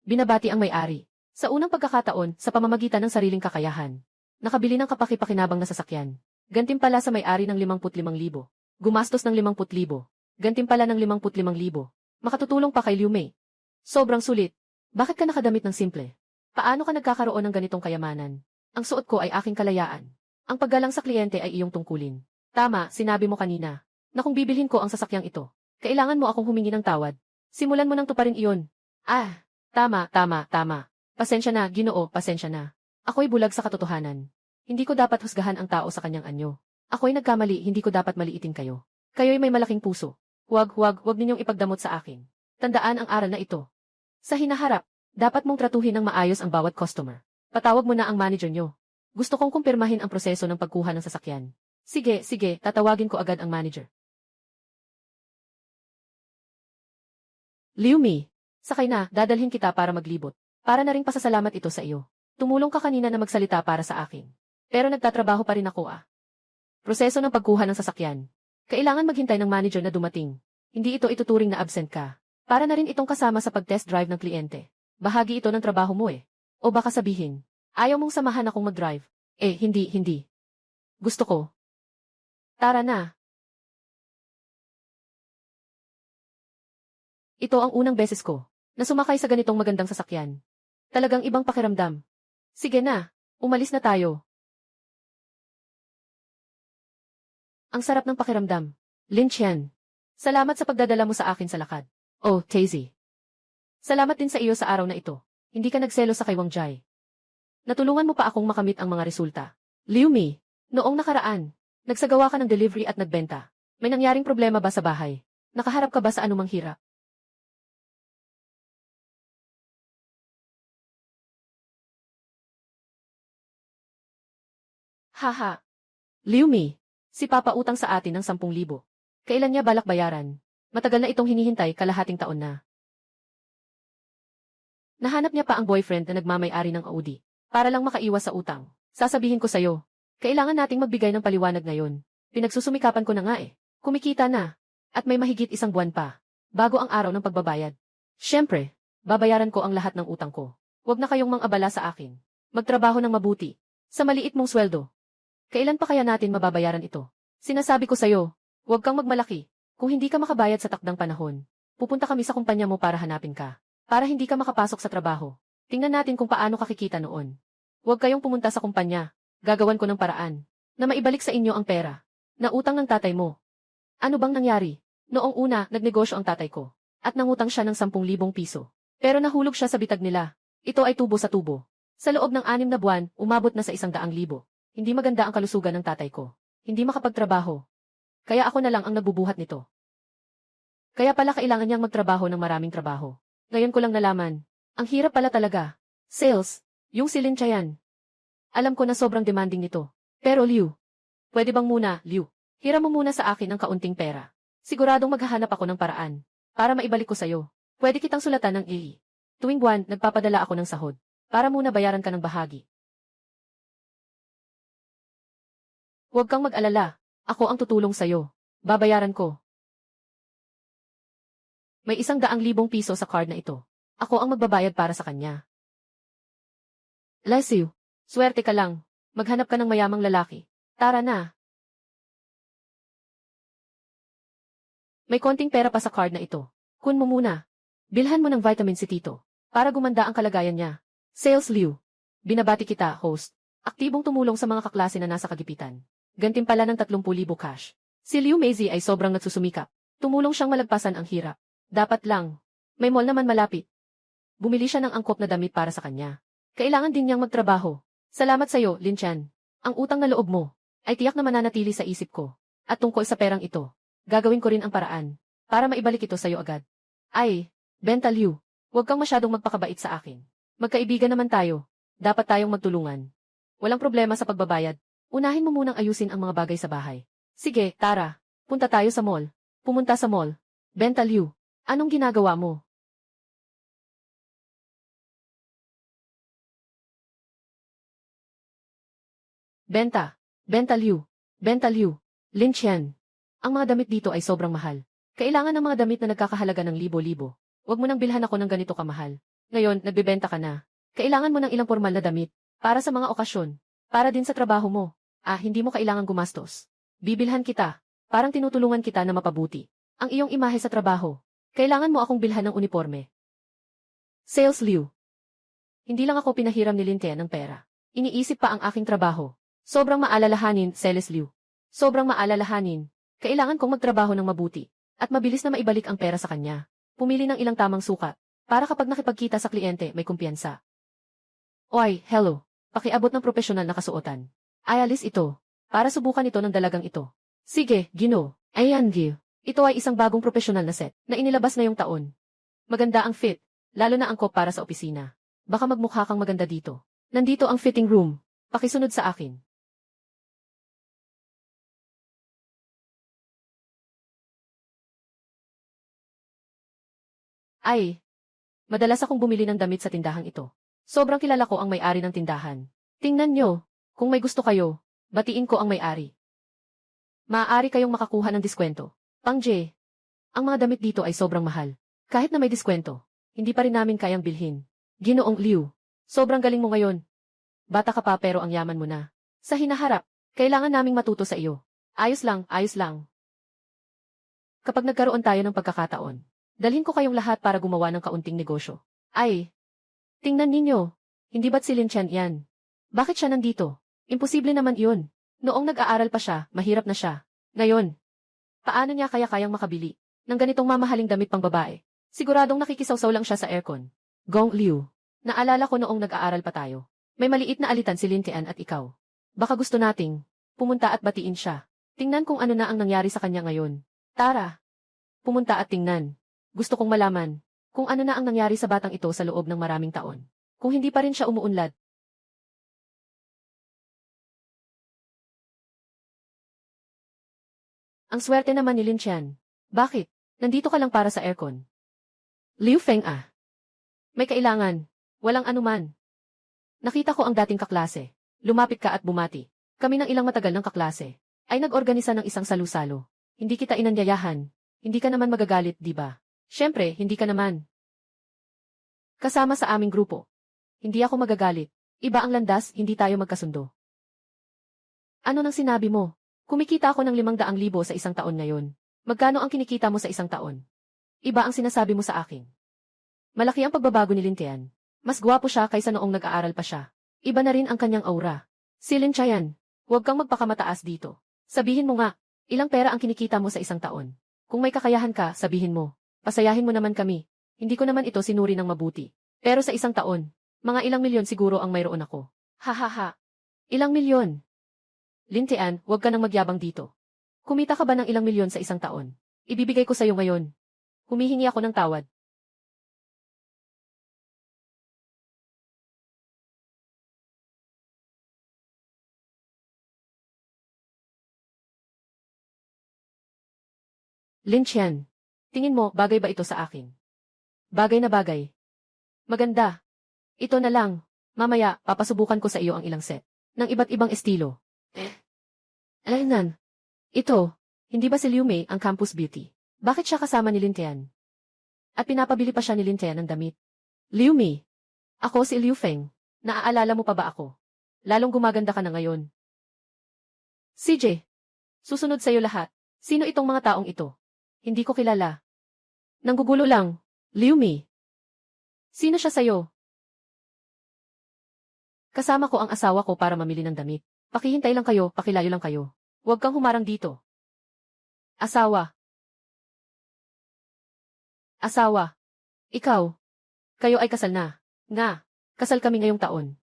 Binabati ang may-ari. Sa unang pagkakataon, sa pamamagitan ng sariling kakayahan, nakabili ng kapaki-pakinabang na sasakyan. Gantimpala sa may-ari ng 55,000. Gumastos ng 50,000. Gantimpala ng 55,000. Makatutulong pa kay Liu Mei. Sobrang sulit. Bakit ka nakadamit ng simple? Paano ka nagkakaroon ng ganitong kayamanan? Ang suot ko ay aking kalayaan. Ang paggalang sa kliyente ay iyong tungkulin. Tama, sinabi mo kanina, na kung bibilhin ko ang sasakyang ito, kailangan mo akong humingi ng tawad. Simulan mo nang tuparin iyon. Tama. Pasensya na, Ginoo, pasensya na. Ako'y bulag sa katotohanan. Hindi ko dapat husgahan ang tao sa kanyang anyo. Ako'y nagkamali, hindi ko dapat maliitin kayo. Kayo'y may malaking puso. Huwag ninyong ipagdamot sa akin. Tandaan ang aral na ito. Sa hinaharap, dapat mong tratuhin ng maayos ang bawat customer. Patawag mo na ang manager nyo. Gusto kong kumpirmahin ang proseso ng pagkuha ng sasakyan. Sige, tatawagin ko agad ang manager. Liu Mi, sakay na, dadalhin kita para maglibot. Para na ring pasasalamat ito sa iyo. Tumulong ka kanina na magsalita para sa akin. Pero nagtatrabaho pa rin ako Proseso ng pagkuha ng sasakyan. Kailangan maghintay ng manager na dumating. Hindi ito ituturing na absent ka. Para na rin itong kasama sa pag-test drive ng kliyente. Bahagi ito ng trabaho mo O baka sabihin, ayaw mong samahan akong mag-drive. Hindi. Gusto ko. Tara na. Ito ang unang beses ko na sumakay sa ganitong magandang sasakyan. Talagang ibang pakiramdam. Sige na, umalis na tayo. Ang sarap ng pakiramdam. Lin Qian. Salamat sa pagdadala mo sa akin sa lakad. Oh, Daisy. Salamat din sa iyo sa araw na ito. Hindi ka nagselo sa kay Wang Jai. Natulungan mo pa akong makamit ang mga resulta. Liu Mi, noong nakaraan, nagsagawa ka ng delivery at nagbenta. May nangyaring problema ba sa bahay? Nakaharap ka ba sa anumang hirap? Haha. Liu Mi, si Papa utang sa atin ng 10,000. Kailan niya balak bayaran? Matagal na itong hinihintay, kalahating taon na. Nahanap niya pa ang boyfriend na nagmamay-ari ng Audi para lang makaiwas sa utang. Sasabihin ko sa'yo, kailangan nating magbigay ng paliwanag ngayon. Pinagsusumikapan ko na nga Kumikita na. At may mahigit 1 buwan pa. Bago ang araw ng pagbabayad. Siyempre, babayaran ko ang lahat ng utang ko. Huwag na kayong mang-abala sa akin. Magtrabaho ng mabuti. Sa maliit mong sweldo. Kailan pa kaya natin mababayaran ito? Sinasabi ko sa'yo, huwag kang magmalaki. Kung hindi ka makabayad sa takdang panahon, pupunta kami sa kumpanya mo para hanapin ka. Para hindi ka makapasok sa trabaho. Tingnan natin kung paano kakikita noon. Huwag kayong pumunta sa kumpanya. Gagawan ko ng paraan na maibalik sa inyo ang pera na utang ng tatay mo. Ano bang nangyari? Noong una, nagnegosyo ang tatay ko at nangutang siya ng 10,000 piso. Pero nahulog siya sa bitag nila. Ito ay tubo sa tubo. Sa loob ng 6 na buwan, umabot na sa 100,000. Hindi maganda ang kalusugan ng tatay ko. Hindi makapagtrabaho. Kaya ako na lang ang nagbubuhat nito. Kaya pala kailangan niyang magtrabaho ng maraming trabaho. Ngayon ko lang nalaman. Ang hirap pala talaga. Sales, yung si Lin Chayan. Alam ko na sobrang demanding nito. Pero Liu, pwede bang muna, Liu? Hiram mo muna sa akin ang kaunting pera. Siguradong maghahanap ako ng paraan para maibalik ko sa'yo. Pwede kitang sulatan ng tuwing buwan, nagpapadala ako ng sahod. Para muna bayaran ka ng bahagi. Huwag kang mag-alala. Ako ang tutulong sa'yo. Babayaran ko. May 100,000 piso sa card na ito. Ako ang magbabayad para sa kanya. Lesiu, swerte ka lang. Maghanap ka ng mayamang lalaki. Tara na. May konting pera pa sa card na ito. Kun mo muna. Bilhan mo ng vitamin si Tito. Para gumanda ang kalagayan niya. Sales Liu. Binabati kita, host. Aktibong tumulong sa mga kaklase na nasa kagipitan. Gantimpala ng 30,000 cash. Si Liu Meizi ay sobrang nagsusumikap. Tumulong siyang malagpasan ang hirap. Dapat lang. May mall naman malapit. Bumili siya ng angkop na damit para sa kanya. Kailangan din niyang magtrabaho. Salamat sa'yo, Lin Qian. Ang utang na loob mo ay tiyak na mananatili sa isip ko. At tungkol sa perang ito, gagawin ko rin ang paraan para maibalik ito sa'yo agad. Ay, Benta Liu, huwag kang masyadong magpakabait sa akin. Magkaibigan naman tayo. Dapat tayong magtulungan. Walang problema sa pagbabayad. Unahin mo munang ayusin ang mga bagay sa bahay. Sige, tara. Punta tayo sa mall. Pumunta sa mall. Benta Liu, anong ginagawa mo? Benta Liu, Lin Qian. Ang mga damit dito ay sobrang mahal. Kailangan ng mga damit na nagkakahalaga ng libo-libo. Huwag mo nang bilhan ako ng ganito kamahal. Ngayon, nagbebenta ka na. Kailangan mo ng ilang formal na damit. Para sa mga okasyon. Para din sa trabaho mo. Hindi mo kailangan gumastos. Bibilhan kita. Parang tinutulungan kita na mapabuti ang iyong imahe sa trabaho. Kailangan mo akong bilhan ng uniforme. Sales Liu. Hindi lang ako pinahiram ni Lin Qian ng pera. Iniisip pa ang aking trabaho. Sobrang maalalahanin, Sales Liu. Sobrang maalalahanin. Kailangan kong magtrabaho ng mabuti. At mabilis na maibalik ang pera sa kanya. Pumili ng ilang tamang sukat. Para kapag nakipagkita sa kliyente, may kumpiyansa. Oy, hello. Pakiabot ng propesyonal na kasuotan. Ayalis ito. Para subukan ito ng dalagang ito. Sige, Gino. Ayan, Gil. Ito ay isang bagong propesyonal na set na inilabas na yung taon. Maganda ang fit, lalo na angkop para sa opisina. Baka magmukha kang maganda dito. Nandito ang fitting room. Pakisunod sa akin. Ay, madalas akong bumili ng damit sa tindahang ito. Sobrang kilala ko ang may-ari ng tindahan. Tingnan nyo, kung may gusto kayo, batiin ko ang may-ari. Maaari kayong makakuha ng diskwento. Pang J, ang mga damit dito ay sobrang mahal. Kahit na may diskwento, hindi pa rin namin kayang bilhin. Ginoong Liu, sobrang galing mo ngayon. Bata ka pa pero ang yaman mo na. Sa hinaharap, kailangan naming matuto sa iyo. Ayos lang, ayos lang. Kapag nagkaroon tayo ng pagkakataon, dalhin ko kayong lahat para gumawa ng kaunting negosyo. Ay, tingnan ninyo, hindi ba't si Lin Chen yan? Bakit siya nandito? Imposible naman iyon. Noong nag-aaral pa siya, mahirap na siya. Ngayon, paano niya kayang makabili ng ganitong mamahaling damit pang babae? Siguradong nakikisawsaw lang siya sa aircon. Gong Liu, naalala ko noong nag-aaral pa tayo. May maliit na alitan si Lin Tian at ikaw. Baka gusto nating pumunta at batiin siya. Tingnan kung ano na ang nangyari sa kanya ngayon. Tara, pumunta at tingnan. Gusto kong malaman kung ano na ang nangyari sa batang ito sa loob ng maraming taon. Kung hindi pa rin siya umuunlad. Ang swerte naman ni Lin Chen. Bakit? Nandito ka lang para sa aircon. Liu Feng ah. May kailangan. Walang anuman. Nakita ko ang dating kaklase. Lumapit ka at bumati. Kami ng ilang matagal ng kaklase ay nag-organisa ng isang salu-salo. Hindi kita inanyayahan. Hindi ka naman magagalit, di ba? Siyempre, hindi ka naman. Kasama sa aming grupo. Hindi ako magagalit. Iba ang landas, hindi tayo magkasundo. Ano nang sinabi mo? Kumikita ako ng 500,000 sa isang taon ngayon. Magkano ang kinikita mo sa isang taon? Iba ang sinasabi mo sa akin. Malaki ang pagbabago ni Lin Tian. Mas gwapo siya kaysa noong nag-aaral pa siya. Iba na rin ang kanyang aura. Si Lin Tian, huwag kang magpakamataas dito. Sabihin mo nga, ilang pera ang kinikita mo sa isang taon? Kung may kakayahan ka, sabihin mo. Pasayahin mo naman kami. Hindi ko naman ito sinuri ng mabuti. Pero sa isang taon, mga ilang milyon siguro ang mayroon ako. Ha. Ilang milyon? Lin Tian, huwag ka nang magyabang dito. Kumita ka ba ng ilang milyon sa isang taon? Ibibigay ko sa iyo ngayon. Humihingi ako ng tawad. Lin Chen, tingin mo, bagay ba ito sa akin? Bagay na bagay. Maganda. Ito na lang. Mamaya, papasubukan ko sa iyo ang ilang set ng iba't ibang estilo. Alaynan. Ito, hindi ba si Liu Mei ang campus beauty? Bakit siya kasama ni Lin Tian? At pinapabili pa siya ni Lin Tian ng damit. Liu Mei. Ako si Liu Feng. Naaalala mo pa ba ako? Lalong gumaganda ka na ngayon. CJ. Susunod sa iyo lahat. Sino itong mga taong ito? Hindi ko kilala. Nanggugulo lang. Liu Mei. Sino siya sa'yo? Kasama ko ang asawa ko para mamili ng damit. Pakihintay lang kayo, pakilayo lang kayo. Huwag kang humarang dito. Asawa. Asawa. Ikaw. Kayo ay kasal na. Nga. Kasal kami ngayong taon.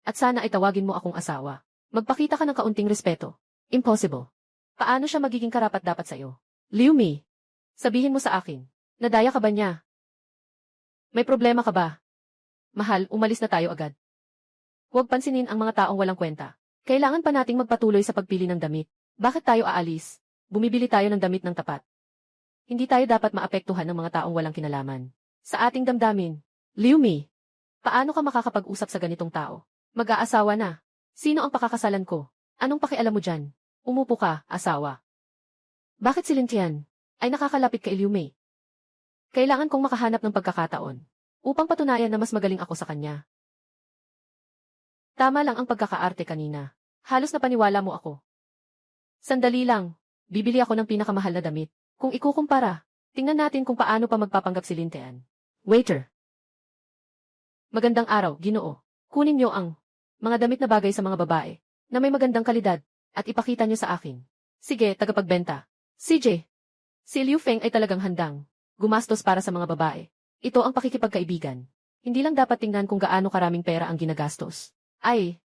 At sana ay tawagin mo akong asawa. Magpakita ka ng kaunting respeto. Impossible. Paano siya magiging karapat-dapat sa'yo? Liu Mei. Sabihin mo sa akin. Nadaya ka ba niya? May problema ka ba? Mahal, umalis na tayo agad. Huwag pansinin ang mga taong walang kwenta. Kailangan pa nating magpatuloy sa pagpili ng damit. Bakit tayo aalis? Bumibili tayo ng damit ng tapat. Hindi tayo dapat maapektuhan ng mga taong walang kinalaman. Sa ating damdamin. Liu Mei, paano ka makakapag-usap sa ganitong tao? Mag-aasawa na. Sino ang pakakasalan ko? Anong pakialam mo dyan? Umupo ka, asawa. Bakit si Lin Tian ay nakakalapit kay Liu Mei? Kailangan kong makahanap ng pagkakataon upang patunayan na mas magaling ako sa kanya. Tama lang ang pagkakaarte kanina. Halos napaniwala mo ako. Sandali lang. Bibili ako ng pinakamahal na damit. Kung ikukumpara, tingnan natin kung paano pa magpapanggap si Lin Tian. Waiter. Magandang araw, Ginoo. Kunin niyo ang mga damit na bagay sa mga babae na may magandang kalidad at ipakita niyo sa akin. Sige, tagapagbenta. CJ. Si Liu Feng ay talagang handang gumastos para sa mga babae. Ito ang pakikipagkaibigan. Hindi lang dapat tingnan kung gaano karaming pera ang ginagastos. Ay.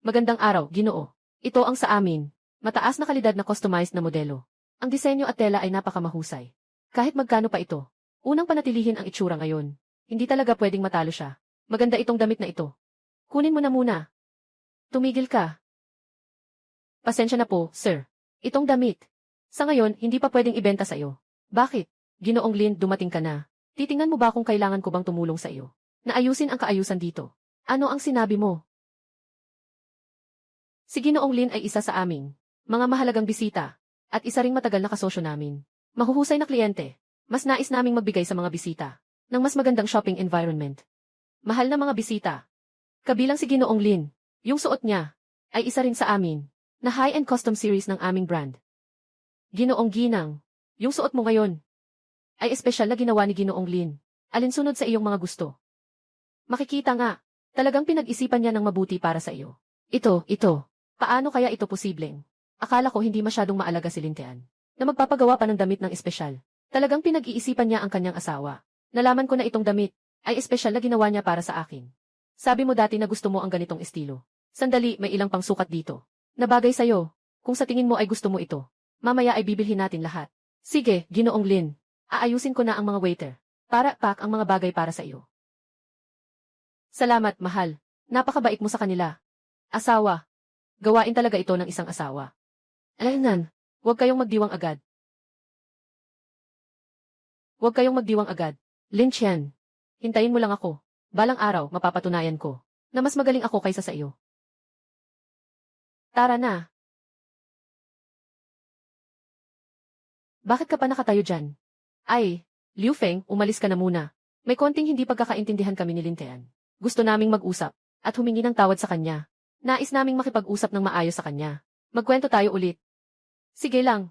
Magandang araw, Ginoo. Ito ang sa amin. Mataas na kalidad na customized na modelo. Ang disenyo at tela ay napakamahusay. Kahit magkano pa ito. Unang panatilihin ang itsura ngayon. Hindi talaga pwedeng matalo siya. Maganda itong damit na ito. Kunin mo na muna. Tumigil ka. Pasensya na po, sir. Itong damit. Sa ngayon, hindi pa pwedeng ibenta sa iyo. Bakit? Ginoong Lin, dumating ka na. Titingnan mo ba kung kailangan ko bang tumulong sa iyo? Naayusin ang kaayusan dito. Ano ang sinabi mo? Si Ginoong Lin ay isa sa aming mga mahalagang bisita at isa ring matagal na kasosyo namin. Mahuhusay na kliyente. Mas nais naming magbigay sa mga bisita ng mas magandang shopping environment. Mahal na mga bisita. Kabilang si Ginoong Lin. Yung suot niya ay isa rin sa amin na high-end custom series ng aming brand. Ginoong Ginang, yung suot mo ngayon ay espesyal na ginawa ni Ginoong Lin. Alinsunod sa iyong mga gusto. Makikita nga, talagang pinag-isipan niya ng mabuti para sa iyo. Ito. Paano kaya ito posibleng? Akala ko hindi masyadong maalaga si Lintean na magpapagawa pa ng damit ng espesyal. Talagang pinag-iisipan niya ang kanyang asawa. Nalaman ko na itong damit ay espesyal na ginawa niya para sa akin. Sabi mo dati na gusto mo ang ganitong estilo. Sandali, may ilang pang sukat dito. Nabagay sa'yo. Kung sa tingin mo ay gusto mo ito, mamaya ay bibilhin natin lahat. Sige, Ginoong Lin. Aayusin ko na ang mga waiter para pack ang mga bagay para sa iyo. Salamat, mahal. Napakabait mo sa kanila. Asawa. Gawain talaga ito ng isang asawa. Alaynan, huwag kayong magdiwang agad. Huwag kayong magdiwang agad. Lin Chen, hintayin mo lang ako. Balang araw, mapapatunayan ko na mas magaling ako kaysa sa iyo. Tara na. Bakit ka pa nakatayo dyan? Ay, Liu Feng, umalis ka na muna. May konting hindi pagkakaintindihan kami ni Lintean. Gusto naming mag-usap at humingi ng tawad sa kanya. Nais naming makipag-usap ng maayos sa kanya. Magkwento tayo ulit. Sige lang.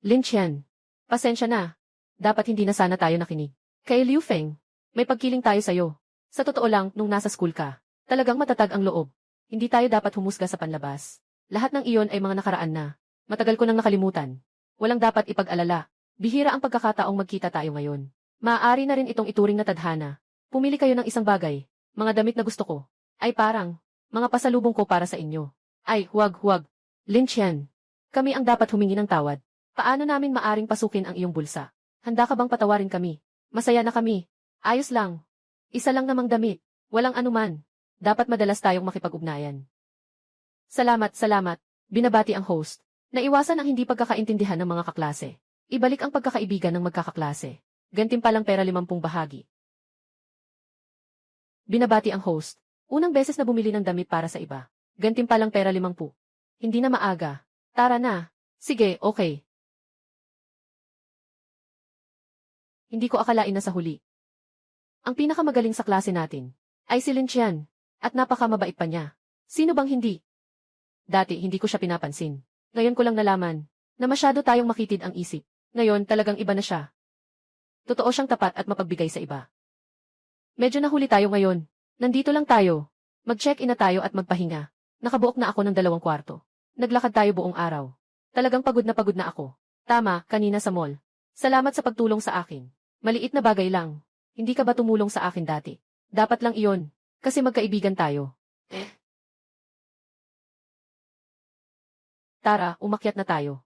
Lin Chen, pasensya na. Dapat hindi na sana tayo nakinig. Kay Liu Feng, may pagkiling tayo sa'yo. Sa totoo lang, nung nasa school ka, talagang matatag ang loob. Hindi tayo dapat humusga sa panlabas. Lahat ng iyon ay mga nakaraan na. Matagal ko nang nakalimutan. Walang dapat ipag-alala. Bihira ang pagkakataong magkita tayo ngayon. Maaari na rin itong ituring na tadhana. Pumili kayo ng isang bagay. Mga damit na gusto ko. Ay parang, mga pasalubong ko para sa inyo. Ay, huwag. Lin Chen, kami ang dapat humingi ng tawad. Paano namin maaring pasukin ang iyong bulsa? Handa ka bang patawarin kami? Masaya na kami. Ayos lang. Isa lang namang damit. Walang anuman. Dapat madalas tayong makipag-ugnayan. Salamat. Binabati ang host. Naiwasan ang hindi pagkakaintindihan ng mga kaklase. Ibalik ang pagkakaibigan ng magkakaklase. Gantimpalang pera 50 bahagi. Binabati ang host. Unang beses na bumili ng damit para sa iba. Gantimpalang pera 50. Hindi na maaga. Tara na. Sige, okay. Hindi ko akalain na sa huli. Ang pinakamagaling sa klase natin ay si Lin Chen. At napakamabait pa niya. Sino bang hindi? Dati hindi ko siya pinapansin. Ngayon ko lang nalaman na masyado tayong makitid ang isip. Ngayon talagang iba na siya. Totoo siyang tapat at mapagbigay sa iba. Medyo nahuli tayo ngayon. Nandito lang tayo. Mag-check-in na tayo at magpahinga. Nakabuok na ako ng 2 kwarto. Naglakad tayo buong araw. Talagang pagod na ako. Tama, kanina sa mall. Salamat sa pagtulong sa akin. Maliit na bagay lang. Hindi ka ba tumulong sa akin dati? Dapat lang iyon. Kasi magkaibigan tayo. Tara, umakyat na tayo.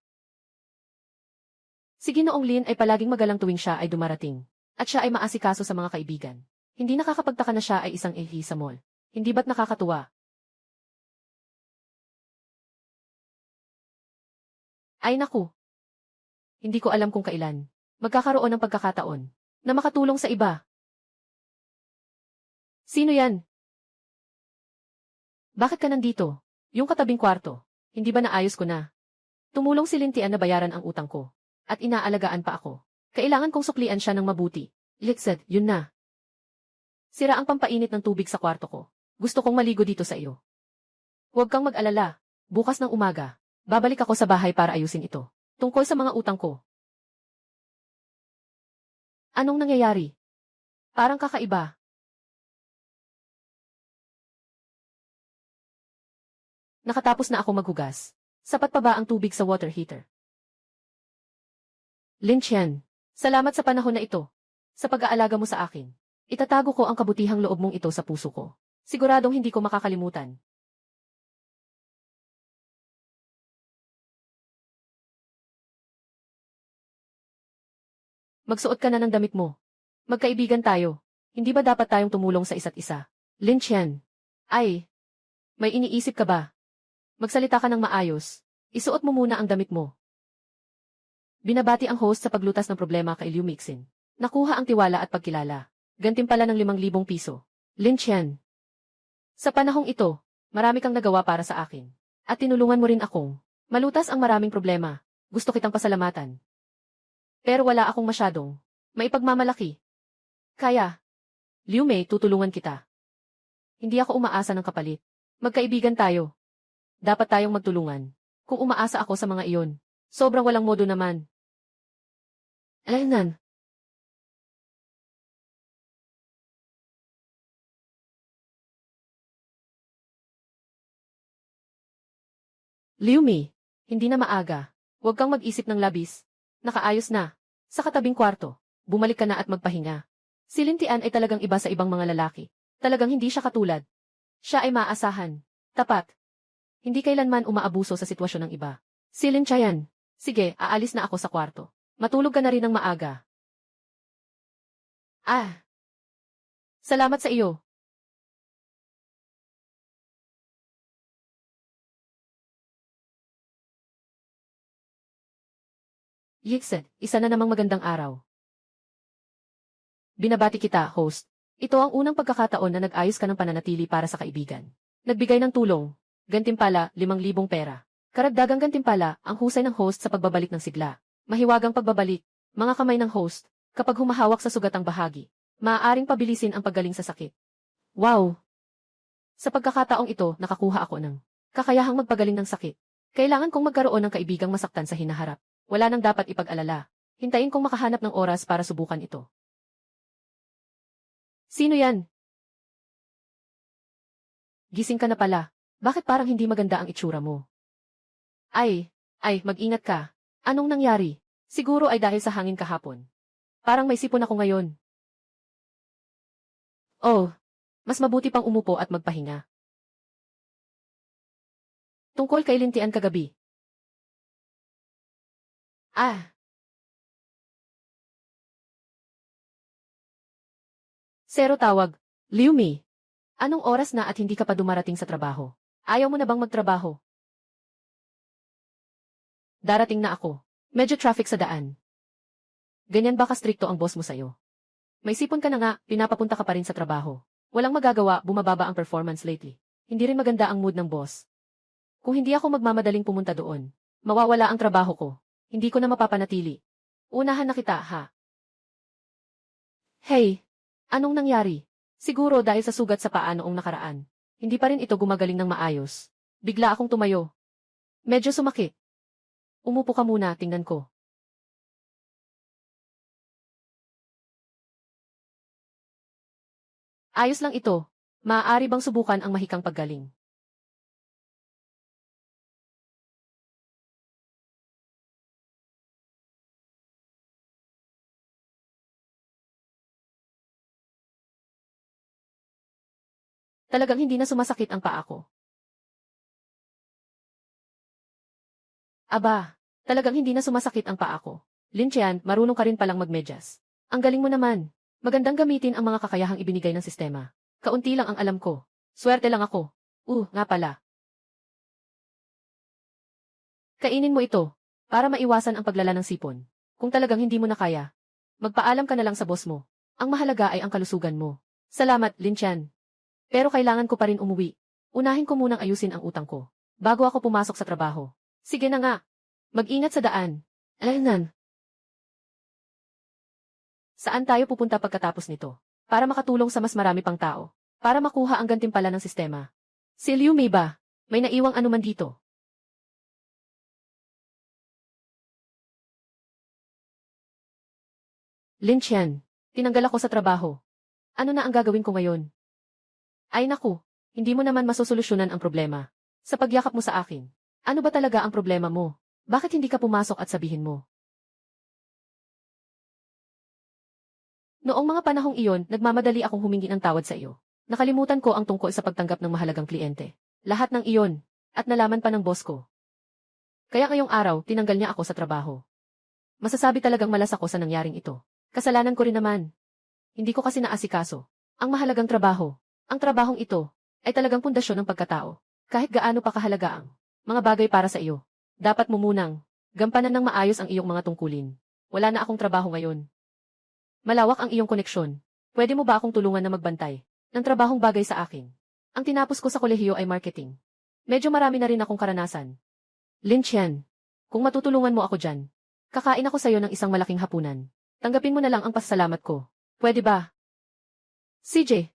Si Ginoong Lin ay palaging magalang tuwing siya ay dumarating. At siya ay maasikaso sa mga kaibigan. Hindi nakakapagtaka na siya ay isang ehi sa mall. Hindi ba't nakakatuwa? Ay naku. Hindi ko alam kung kailan magkakaroon ng pagkakataon na makatulong sa iba. Sino yan? Bakit ka nandito? Yung katabing kwarto. Hindi ba naayos ko na? Tumulong si Lintian na bayaran ang utang ko. At inaalagaan pa ako. Kailangan kong suklian siya ng mabuti. Lixed, yun na. Sira ang pampainit ng tubig sa kwarto ko. Gusto kong maligo dito sa iyo. Huwag kang mag-alala. Bukas ng umaga, babalik ako sa bahay para ayusin ito. Tungkol sa mga utang ko. Anong nangyayari? Parang kakaiba. Nakatapos na ako maghugas. Sapat pa ba ang tubig sa water heater? Lin Chen, salamat sa panahon na ito. Sa pag-aalaga mo sa akin. Itatago ko ang kabutihang loob mong ito sa puso ko. Siguradong hindi ko makakalimutan. Magsuot ka na ng damit mo. Magkaibigan tayo. Hindi ba dapat tayong tumulong sa isa't isa? Lin Chen. Ay, may iniisip ka ba? Magsalita ka ng maayos. Isuot mo muna ang damit mo. Binabati ang host sa paglutas ng problema kay Liu Mixin. Nakuha ang tiwala at pagkilala. Gantimpala ng 5,000 piso. Lin Qian. Sa panahong ito, marami kang nagawa para sa akin. At tinulungan mo rin akong malutas ang maraming problema. Gusto kitang pasalamatan. Pero wala akong masyadong maipagmamalaki. Kaya, Liu Mei, tutulungan kita. Hindi ako umaasa ng kapalit. Magkaibigan tayo. Dapat tayong magtulungan. Kung umaasa ako sa mga iyon, sobrang walang modo naman. Alaynan. Liu Mei, hindi na maaga. Huwag kang mag-isip ng labis. Nakaayos na. Sa katabing kwarto, bumalik ka na at magpahinga. Si Lin Tian ay talagang iba sa ibang mga lalaki. Talagang hindi siya katulad. Siya ay maaasahan. Tapat. Hindi kailanman umaabuso sa sitwasyon ng iba. Si Lin Qian. Sige, aalis na ako sa kwarto. Matulog ka na rin ng maaga. Ah. Salamat sa iyo. Yixet, isa na namang magandang araw. Binabati kita, host. Ito ang unang pagkakataon na nag-ayos ka ng pananatili para sa kaibigan. Nagbigay ng tulong. Gantimpala, 5,000 pera. Karagdagang gantimpala, ang husay ng host sa pagbabalik ng sigla. Mahiwagang pagbabalik. Mga kamay ng host, kapag humahawak sa sugatang bahagi, maaaring pabilisin ang paggaling sa sakit. Wow! Sa pagkakataong ito, nakakuha ako ng kakayahang magpagaling ng sakit. Kailangan kong magkaroon ng kaibigang masaktan sa hinaharap. Wala nang dapat ipag-alala. Hintayin kong makahanap ng oras para subukan ito. Sino yan? Gising ka na pala. Bakit parang hindi maganda ang itsura mo? Ay, mag-ingat ka. Anong nangyari? Siguro ay dahil sa hangin kahapon. Parang may sipon ako ngayon. Oh, mas mabuti pang umupo at magpahinga. Tungkol kay Lin Tian kagabi. Ah. Zero tawag. Liu Mei. Anong oras na at hindi ka pa dumarating sa trabaho? Ayaw mo na bang magtrabaho? Darating na ako. Medyo traffic sa daan. Ganyan ba kastrikto ang boss mo sa'yo? May sipon ka na nga, pinapapunta ka pa rin sa trabaho. Walang magagawa, bumababa ang performance lately. Hindi rin maganda ang mood ng boss. Kung hindi ako magmamadaling pumunta doon, mawawala ang trabaho ko. Hindi ko na mapapanatili. Unahan na kita, ha? Hey! Anong nangyari? Siguro dahil sa sugat sa paa noong nakaraan. Hindi pa rin ito gumagaling ng maayos. Bigla akong tumayo. Medyo sumakit. Umupo ka muna, tingnan ko. Ayos lang ito. Maaari bang subukan ang mahikang paggaling? Talagang hindi na sumasakit ang paa ko. Aba, talagang hindi na sumasakit ang paa ko. Lin Qian, marunong ka rin palang magmedyas. Ang galing mo naman. Magandang gamitin ang mga kakayahang ibinigay ng sistema. Kaunti lang ang alam ko. Swerte lang ako. Nga pala. Kainin mo ito, para maiwasan ang paglala ng sipon. Kung talagang hindi mo na kaya, magpaalam ka na lang sa boss mo. Ang mahalaga ay ang kalusugan mo. Salamat, Lin Qian. Pero kailangan ko pa rin umuwi. Unahin ko munang ayusin ang utang ko, bago ako pumasok sa trabaho. Sige na nga. Mag-ingat sa daan. Alaynan. Saan tayo pupunta pagkatapos nito? Para makatulong sa mas marami pang tao. Para makuha ang gantimpala ng sistema. Si Liu Mei ba? May naiwang anuman dito. Lin Qian, tinanggal ako sa trabaho. Ano na ang gagawin ko ngayon? Ay naku, hindi mo naman masosolusyonan ang problema. Sa pagyakap mo sa akin. Ano ba talaga ang problema mo? Bakit hindi ka pumasok at sabihin mo? Noong mga panahong iyon, nagmamadali akong humingi ng tawad sa iyo. Nakalimutan ko ang tungkol sa pagtanggap ng mahalagang kliyente. Lahat ng iyon, at nalaman pa ng boss ko. Kaya ngayong araw, tinanggal niya ako sa trabaho. Masasabi talagang malas ako sa nangyaring ito. Kasalanan ko rin naman. Hindi ko kasi naasikaso. Ang mahalagang trabaho. Ang trabahong ito, ay talagang pundasyon ng pagkatao. Kahit gaano pa kahalaga ang mga bagay para sa iyo. Dapat mo munang Gampanan ng maayos ang iyong mga tungkulin. Wala na akong trabaho ngayon. Malawak ang iyong koneksyon. Pwede mo ba akong tulungan na magbantay ng trabahong bagay sa akin? Ang tinapos ko sa kolehiyo ay marketing. Medyo marami na rin akong karanasan. Lin Chen, kung matutulungan mo ako dyan, kakain ako sa'yo ng isang malaking hapunan. Tanggapin mo na lang ang pasasalamat ko. Pwede ba? CJ.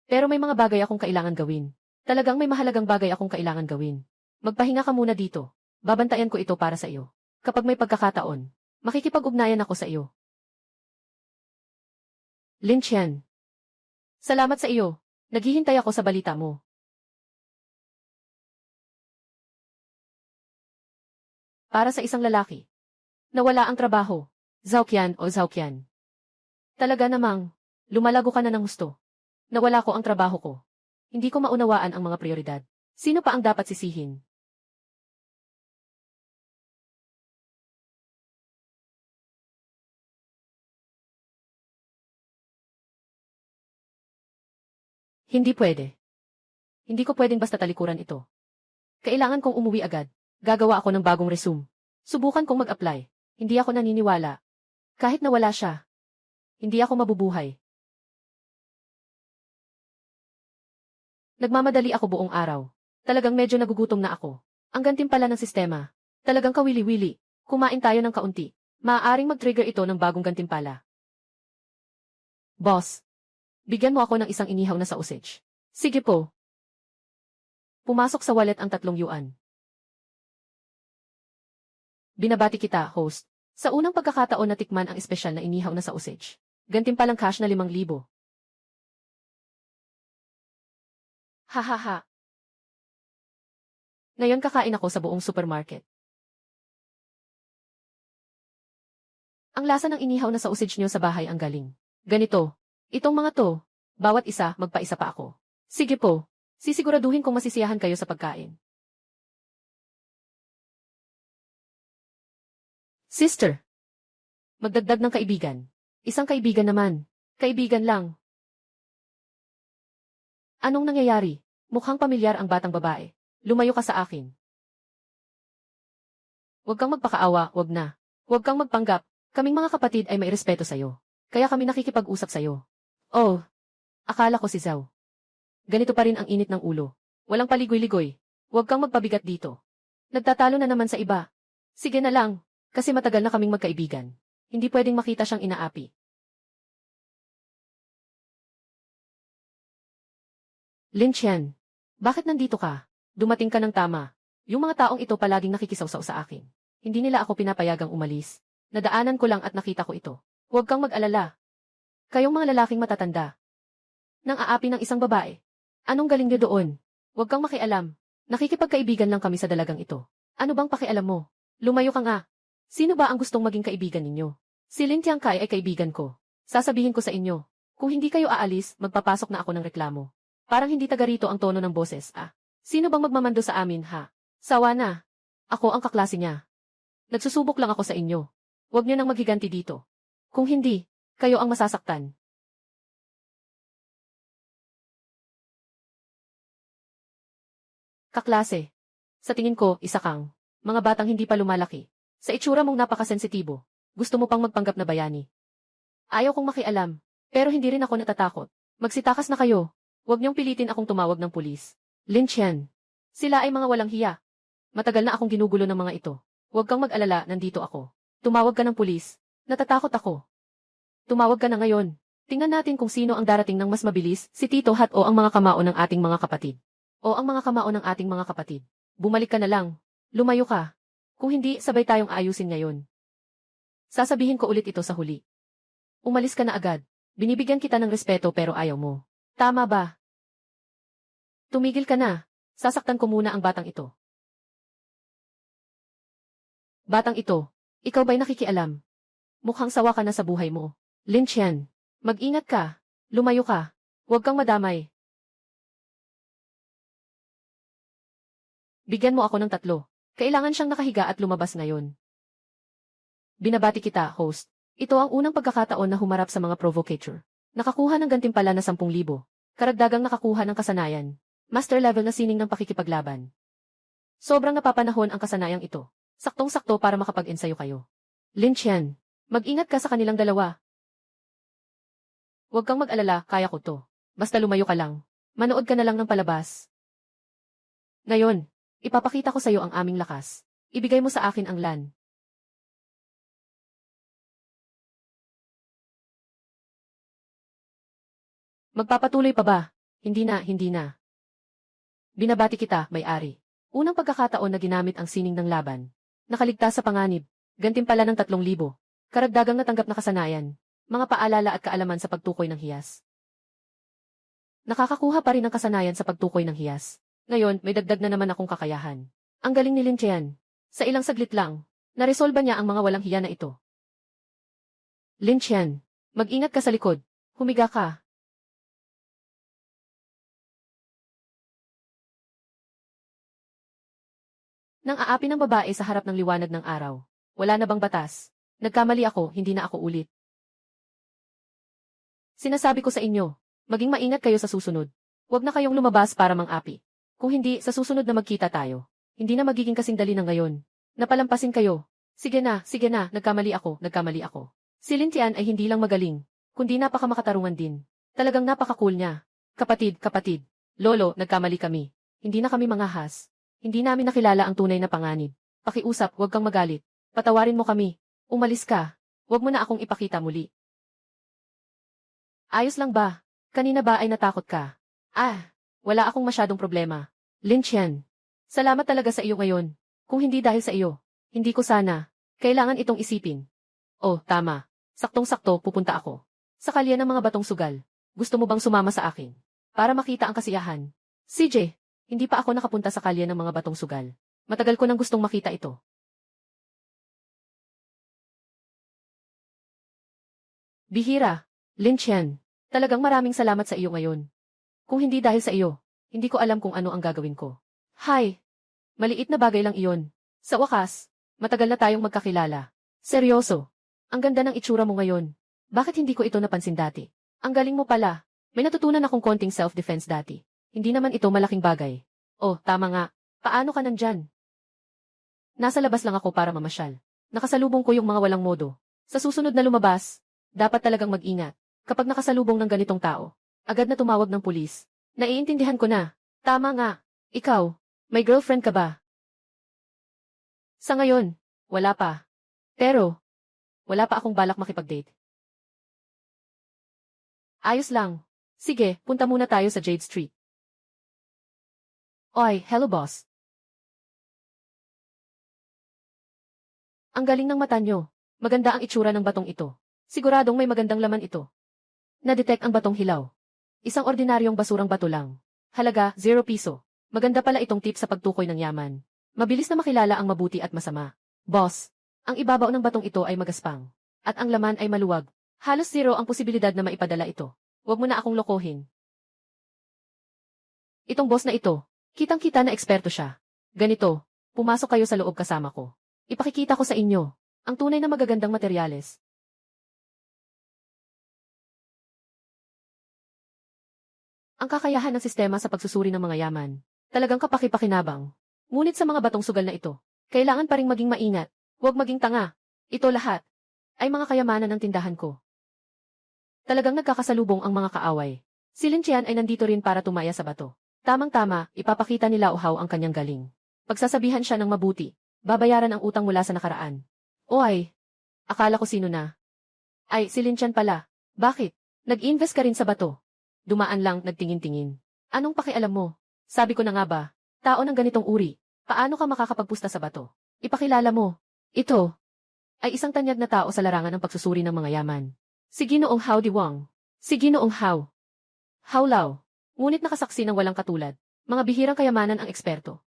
Pero may mga bagay akong kailangan gawin. Talagang may mahalagang bagay akong kailangan gawin. Magpahinga ka muna dito. Babantayan ko ito para sa iyo. Kapag may pagkakataon, makikipag-ugnayan ako sa iyo. Lin Chen. Salamat sa iyo. Naghihintay ako sa balita mo. Para sa isang lalaki. Nawala ang trabaho. Zhaoqian o Zhaoqian. Talaga namang, lumalago ka na ng husto. Nawala ko ang trabaho ko. Hindi ko maunawaan ang mga prioridad. Sino pa ang dapat sisihin? Hindi pwede. Hindi ko pwedeng basta talikuran ito. Kailangan kong umuwi agad. Gagawa ako ng bagong resume. Subukan kong mag-apply. Hindi ako naniniwala. Kahit nawala siya, hindi ako mabubuhay. Nagmamadali ako buong araw. Talagang medyo nagugutom na ako. Ang gantimpala ng sistema. Talagang kawili-wili. Kumain tayo ng kaunti. Maaaring mag-trigger ito ng bagong gantimpala. Boss, bigyan mo ako ng isang inihaw na sausage. Sige po. Pumasok sa wallet ang 3 yuan. Binabati kita, host. Sa unang pagkakataon na tikman ang espesyal na inihaw na sausage. Gantimpalang cash na 5,000. Hahaha. Ngayon kakain ako sa buong supermarket. Ang lasa ng inihaw na sausage niyo sa bahay ang galing. Ganito. Itong mga to. Bawat isa, magpaisa pa ako. Sige po. Sisiguraduhin kong masisiyahan kayo sa pagkain. Sister. Magdagdag ng kaibigan. Isang kaibigan naman. Kaibigan lang. Anong nangyayari? Mukhang pamilyar ang batang babae. Lumayo ka sa akin. Huwag kang magpakaawa, huwag na. Huwag kang magpanggap. Kaming mga kapatid ay may respeto sa'yo. Kaya kami nakikipag-usap sa'yo. Oh, akala ko si Zhao. Ganito pa rin ang init ng ulo. Walang paligoy-ligoy. Huwag kang magpabigat dito. Nagtatalo na naman sa iba. Sige na lang. Kasi matagal na kaming magkaibigan. Hindi pwedeng makita siyang inaapi. Lin Chen, bakit nandito ka? Dumating ka ng tama. Yung mga taong ito palaging nakikisawsaw sa akin. Hindi nila ako pinapayagang umalis. Nadaanan ko lang at nakita ko ito. Huwag kang mag-alala. Kayong mga lalaking matatanda. Nang aapi ng isang babae. Anong galing niyo doon? Huwag kang makialam. Nakikipagkaibigan lang kami sa dalagang ito. Ano bang pakialam mo? Lumayo ka nga. Sino ba ang gustong maging kaibigan ninyo? Si Lin Tiangkai ay kaibigan ko. Sasabihin ko sa inyo, kung hindi kayo aalis, magpapasok na ako ng reklamo. Parang hindi taga rito ang tono ng boses, ah. Sino bang magmamando sa amin, ha? Sawa na. Ako ang kaklase niya. Nagsusubok lang ako sa inyo. Huwag niyo nang maghiganti dito. Kung hindi, kayo ang masasaktan. Kaklase. Sa tingin ko, isa kang. Mga batang hindi pa lumalaki. Sa itsura mong napakasensitibo, gusto mo pang magpanggap na bayani. Ayaw kong makialam, pero hindi rin ako natatakot. Magsitakas na kayo. Huwag niyong pilitin akong tumawag ng pulis. Lin Chen. Sila ay mga walang hiya. Matagal na akong ginugulo ng mga ito. Huwag kang mag-alala, nandito ako. Tumawag ka ng pulis. Natatakot ako. Tumawag ka na ngayon. Tingnan natin kung sino ang darating ng mas mabilis, si Tito Hat o ang mga kamao ng ating mga kapatid. O ang mga kamao ng ating mga kapatid. Bumalik ka na lang. Lumayo ka. Kung hindi, sabay tayong aayusin ngayon. Sasabihin ko ulit ito sa huli. Umalis ka na agad. Binibigyan kita ng respeto pero ayaw mo. Tama ba? Tumigil ka na. Sasaktan ko muna ang batang ito. Batang ito, ikaw ba'y nakikialam? Mukhang sawa ka na sa buhay mo. Lin Chen, mag-ingat ka. Lumayo ka. Huwag kang madamay. Bigyan mo ako ng 3. Kailangan siyang nakahiga at lumabas ngayon. Binabati kita, host. Ito ang unang pagkakataon na humarap sa mga provocateur. Nakakuha ng gantimpala na 10,000. Karagdagang nakakuha ng kasanayan. Master level na sining ng pakikipaglaban. Sobrang napapanahon ang kasanayang ito. Saktong-sakto para makapag-ensayo kayo. Lin Qian, mag-ingat ka sa kanilang dalawa. Huwag kang mag-alala, kaya ko to. Basta lumayo ka lang. Manood ka na lang ng palabas. Ngayon, ipapakita ko sa iyo ang aming lakas. Ibigay mo sa akin ang LAN. Magpapatuloy pa ba? Hindi na, hindi na. Binabati kita, may-ari. Unang pagkakataon na ginamit ang sining ng laban. Nakaligtas sa panganib. Gantimpala ng 3,000. Karagdagang natanggap na kasanayan. Mga paalala at kaalaman sa pagtukoy ng hiyas. Nakakakuha pa rin ng kasanayan sa pagtukoy ng hiyas. Ngayon, may dagdag na naman akong kakayahan. Ang galing ni Lin Qian. Sa ilang saglit lang, naresolba niya ang mga walang hiya na ito. Lin Qian, mag-ingat ka sa likod. Humiga ka. Nang aapi ng babae sa harap ng liwanag ng araw. Wala na bang batas? Nagkamali ako, hindi na ako ulit. Sinasabi ko sa inyo, maging maingat kayo sa susunod. Huwag na kayong lumabas para mang-api. Kung hindi, sa susunod na magkita tayo. Hindi na magiging kasing dali na ngayon. Napalampasin kayo. Sige na, nagkamali ako. Si Lin Qian ay hindi lang magaling, kundi napakamakatarungan din. Talagang napaka-cool niya. Kapatid. Lolo, nagkamali kami. Hindi na kami mangahas. Hindi namin nakilala ang tunay na panganib. Pakiusap, huwag kang magalit. Patawarin mo kami. Umalis ka. Huwag mo na akong ipakita muli. Ayos lang ba? Kanina ba ay natakot ka? Wala akong masyadong problema. Lin Qian, salamat talaga sa iyo ngayon. Kung hindi dahil sa iyo, hindi ko sana. Kailangan itong isipin. Oh, tama. Saktong-sakto, pupunta ako. Sa kalye ng mga batong sugal. Gusto mo bang sumama sa akin? Para makita ang kasiyahan. CJ, hindi pa ako nakapunta sa kalye ng mga batong sugal. Matagal ko nang gustong makita ito. Bihira, Lin Qian, talagang maraming salamat sa iyo ngayon. Kung hindi dahil sa iyo, hindi ko alam kung ano ang gagawin ko. Hay, maliit na bagay lang iyon. Sa wakas, matagal na tayong magkakilala. Seryoso, ang ganda ng itsura mo ngayon. Bakit hindi ko ito napansin dati? Ang galing mo pala. May natutunan akong konting self-defense dati. Hindi naman ito malaking bagay. Oh, tama nga. Paano ka nandyan? Nasa labas lang ako para mamasyal. Nakasalubong ko yung mga walang modo. Sa susunod na lumabas, dapat talagang mag-ingat. Kapag nakasalubong ng ganitong tao, agad na tumawag ng pulis. Naiintindihan ko na. Tama nga. Ikaw, may girlfriend ka ba? Sa ngayon, wala pa. Pero, wala pa akong balak makipag-date. Ayos lang. Sige, punta muna tayo sa Jade Street. Oy, hello boss. Ang galing ng mata nyo. Maganda ang itsura ng batong ito. Siguradong may magandang laman ito. Na-detect ang batong hilaw. Isang ordinaryong basurang bato lang. Halaga, 0 piso. Maganda pala itong tip sa pagtukoy ng yaman. Mabilis na makilala ang mabuti at masama. Boss, ang ibabaw ng batong ito ay magaspang. At ang laman ay maluwag. Halos 0 ang posibilidad na maipadala ito. Huwag mo na akong lokohin. Itong boss na ito, kitang-kita na eksperto siya. Ganito, pumasok kayo sa loob kasama ko. Ipakikita ko sa inyo, ang tunay na magagandang materyales. Ang kakayahan ng sistema sa pagsusuri ng mga yaman. Talagang kapaki-pakinabang. Ngunit sa mga batong sugal na ito, kailangan pa ring maging maingat. Huwag maging tanga. Ito lahat ay mga kayamanan ng tindahan ko. Talagang nagkakasalubong ang mga kaaway. Si Lin Qian ay nandito rin para tumaya sa bato. Tamang-tama, ipapakita ni Lao Hao ang kanyang galing. Pagsasabihan siya ng mabuti, babayaran ang utang mula sa nakaraan. Oy, akala ko sino na. Ay, si Lin Qian pala. Bakit? Nag-invest ka rin sa bato. Dumaan lang, nagtingin-tingin. Anong pakialam mo? Sabi ko na nga ba, tao ng ganitong uri, paano ka makakapagpusta sa bato? Ipakilala mo. Ito ay isang tanyag na tao sa larangan ng pagsusuri ng mga yaman. Si Ginoong Hao Diwang. Si Ginoong Hao. Hao Lao. Ngunit nakasaksi ng walang katulad. Mga bihirang kayamanan ang eksperto.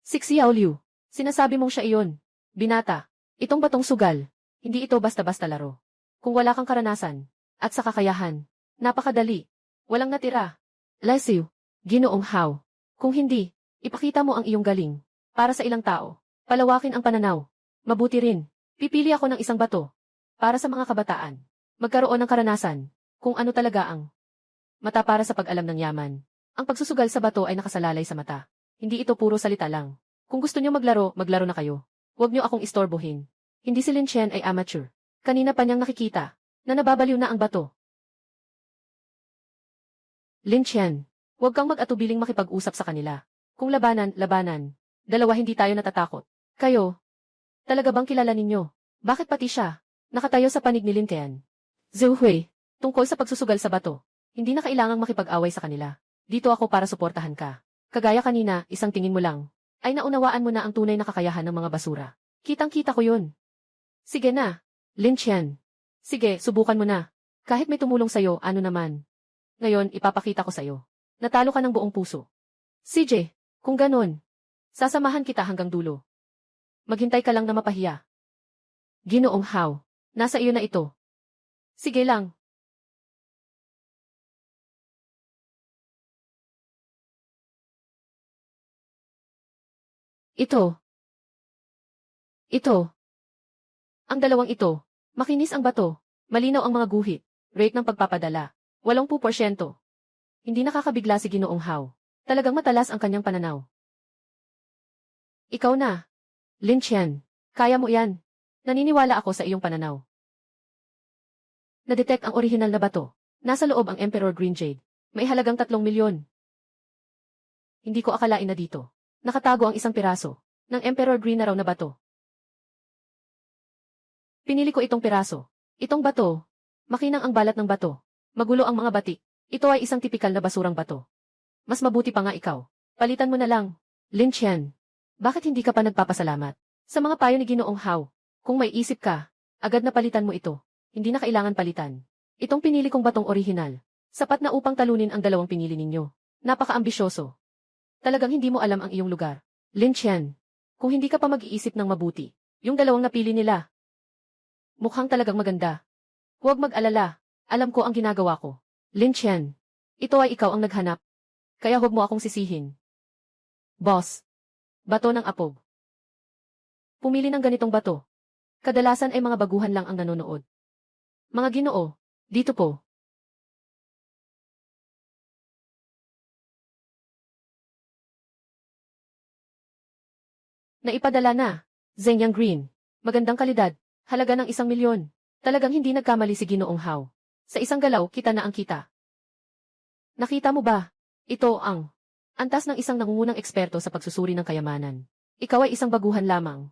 Si Xiao Liu. Sinasabi mong siya iyon. Binata. Itong batong sugal. Hindi ito basta-basta laro. Kung wala kang karanasan, at sa kakayahan, napakadali. Walang natira. Lesiu. Ginoong Hao. Kung hindi, ipakita mo ang iyong galing. Para sa ilang tao. Palawakin ang pananaw. Mabuti rin. Pipili ako ng isang bato. Para sa mga kabataan. Magkaroon ng karanasan. Kung ano talaga ang mata para sa pag-alam ng yaman. Ang pagsusugal sa bato ay nakasalalay sa mata. Hindi ito puro salita lang. Kung gusto niyo maglaro, maglaro na kayo. Huwag niyo akong istorbohin. Hindi si Lin Chen ay amateur. Kanina pa niyang nakikita na nababaliw na ang bato. Lin Chen, huwag kang mag-atubiling makipag-usap sa kanila. Kung labanan, labanan. Dalawa hindi tayo natatakot. Kayo, talaga bang kilala ninyo? Bakit pati siya nakatayo sa panig ni Lin Tian? Zhou Hui, tungkol sa pagsusugal sa bato, hindi na kailangang makipag-away sa kanila. Dito ako para suportahan ka. Kagaya kanina, isang tingin mo lang ay naunawaan mo na ang tunay na kakayahan ng mga basura. Kitang-kita ko yun. Sige na, Lin Chen. Sige, subukan mo na. Kahit may tumulong sa'yo, ano naman. Ngayon, ipapakita ko sa'yo. Natalo ka ng buong puso. CJ, kung ganun, sasamahan kita hanggang dulo. Maghintay ka lang na mapahiya. Ginoong Hao, nasa iyo na ito. Sige lang. Ito. Ang dalawang ito. Makinis ang bato. Malinaw ang mga guhit. Rate ng pagpapadala. 80%. Hindi nakakabigla si Ginoong Hao. Talagang matalas ang kanyang pananaw. Ikaw na. Lin Chen. Kaya mo yan. Naniniwala ako sa iyong pananaw. Na-detect ang orihinal na bato. Nasa loob ang Emperor Green Jade. May halagang 3 milyon. Hindi ko akalain na dito nakatago ang isang piraso ng Emperor Green na raw na bato. Pinili ko itong piraso. Itong bato. Makinang ang balat ng bato. Magulo ang mga batik. Ito ay isang tipikal na basurang bato. Mas mabuti pa nga ikaw. Palitan mo na lang. Lin Chen. Bakit hindi ka pa nagpapasalamat sa mga payo ni Ginoong Hao? Kung may isip ka, agad na palitan mo ito. Hindi na kailangan palitan. Itong pinili kong batong orihinal. Sapat na upang talunin ang dalawang pinili ninyo. Napaka-ambisyoso. Talagang hindi mo alam ang iyong lugar. Lin Chen. Kung hindi ka pa mag-iisip ng mabuti, yung dalawang napili nila. Mukhang talagang maganda. Huwag mag-alala. Alam ko ang ginagawa ko. Lin Chen. Ito ay ikaw ang naghanap. Kaya huwag mo akong sisihin. Boss. Bato ng apog. Pumili ng ganitong bato. Kadalasan ay mga baguhan lang ang nanonood. Mga Ginoo, dito po. Naipadala na. Zhengyang Green. Magandang kalidad. Halaga ng 1 milyon. Talagang hindi nagkamali si Ginoong Hao. Sa isang galaw, kita na ang kita. Nakita mo ba? Ito ang antas ng isang nangungunang eksperto sa pagsusuri ng kayamanan. Ikaw ay isang baguhan lamang.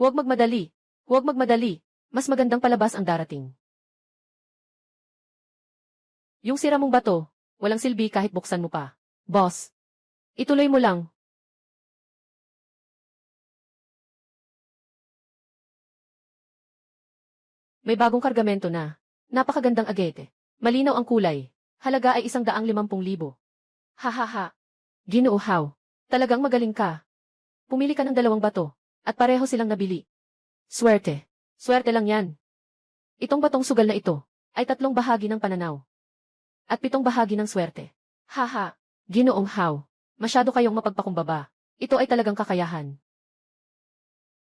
Huwag magmadali. Huwag magmadali. Mas magandang palabas ang darating. Yung sira mong bato, walang silbi kahit buksan mo pa. Boss. Ituloy mo lang. May bagong kargamento na. Napakagandang agete. Malinaw ang kulay. Halaga ay 150,000. Hahaha. Ginoo Hao. Talagang magaling ka. Pumili ka ng 2 bato. At pareho silang nabili. Swerte. Swerte lang yan. Itong batong sugal na ito ay 3 bahagi ng pananaw. At 7 bahagi ng swerte. Haha. Ginoong Hao. Masyado kayong mapagpakumbaba. Ito ay talagang kakayahan.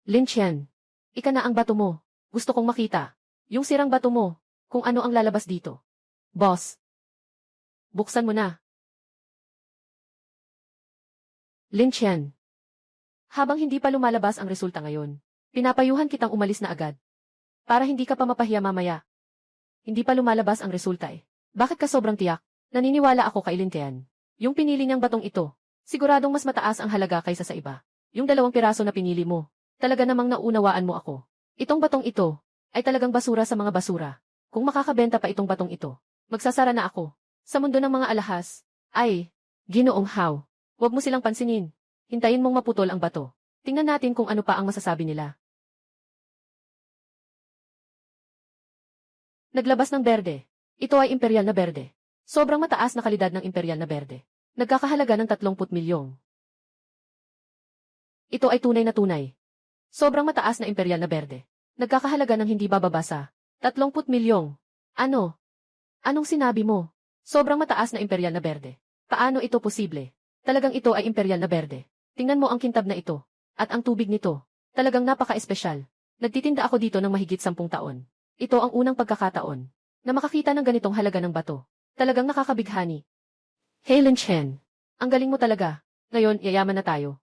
Lin Chen. Ika na ang bato mo. Gusto kong makita. Yung sirang bato mo. Kung ano ang lalabas dito. Boss. Buksan mo na. Lin Chen. Habang hindi pa lumalabas ang resulta ngayon, pinapayuhan kitang umalis na agad. Para hindi ka pa mapahiya mamaya. Hindi pa lumalabas ang resulta eh. Bakit ka sobrang tiyak? Naniniwala ako kay Lin Tian. Yung pinili niyang batong ito, siguradong mas mataas ang halaga kaysa sa iba. Yung 2 piraso na pinili mo, talaga namang naunawaan mo ako. Itong batong ito, ay talagang basura sa mga basura. Kung makakabenta pa itong batong ito, magsasara na ako. Sa mundo ng mga alahas, ay, Ginoong Hao, huwag mo silang pansinin. Hintayin mong maputol ang bato. Tingnan natin kung ano pa ang masasabi nila. Naglabas ng berde. Ito ay imperial na berde. Sobrang mataas na kalidad ng imperial na berde. Nagkakahalaga ng 30 milyong. Ito ay tunay na tunay. Sobrang mataas na imperial na berde. Nagkakahalaga ng hindi bababa sa 30 milyong. Ano? Anong sinabi mo? Sobrang mataas na imperial na berde. Paano ito posible? Talagang ito ay imperial na berde. Tingnan mo ang kintab na ito. At ang tubig nito. Talagang napaka-espesyal. Nagtitinda ako dito ng mahigit 10 taon. Ito ang unang pagkakataon na makakita ng ganitong halaga ng bato. Talagang nakakabighani. Hey Lin Chen. Ang galing mo talaga. Ngayon, yayaman na tayo.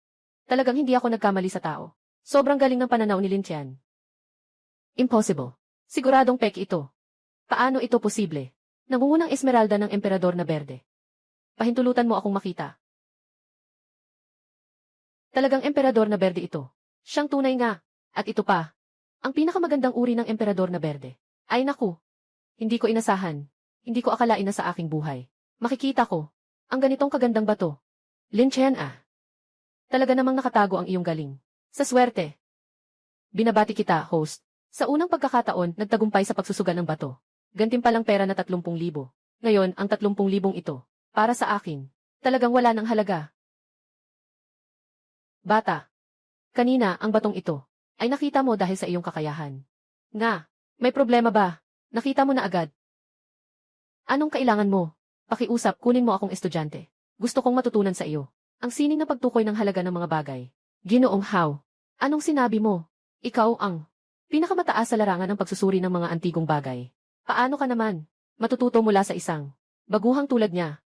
Talagang hindi ako nagkamali sa tao. Sobrang galing ng pananaw ni Lin Tian. Impossible. Siguradong pek ito. Paano ito posible? Nangungunang esmeralda ng emperador na berde. Pahintulutan mo akong makita. Talagang emperador na berde ito. Siyang tunay nga. At ito pa. Ang pinakamagandang uri ng emperador na berde. Ay naku. Hindi ko inasahan. Hindi ko akalain na sa aking buhay. Makikita ko. Ang ganitong kagandang bato. Lin Tian ah. Talaga namang nakatago ang iyong galing. Sa swerte. Binabati kita, host. Sa unang pagkakataon, nagtagumpay sa pagsusugal ng bato. Gantimpalang pera na 30,000. Ngayon, ang 30,000 ito. Para sa akin. Talagang wala ng halaga. Bata. Kanina, ang batong ito. Ay nakita mo dahil sa iyong kakayahan. Nga. May problema ba? Nakita mo na agad. Anong kailangan mo? Pakiusap, kunin mo akong estudyante. Gusto kong matutunan sa iyo. Ang sining na pagtukoy ng halaga ng mga bagay. Ginoong Hao. Anong sinabi mo? Ikaw ang pinakamataas sa larangan ng pagsusuri ng mga antigong bagay. Paano ka naman? Matututo mula sa isang baguhang tulad niya.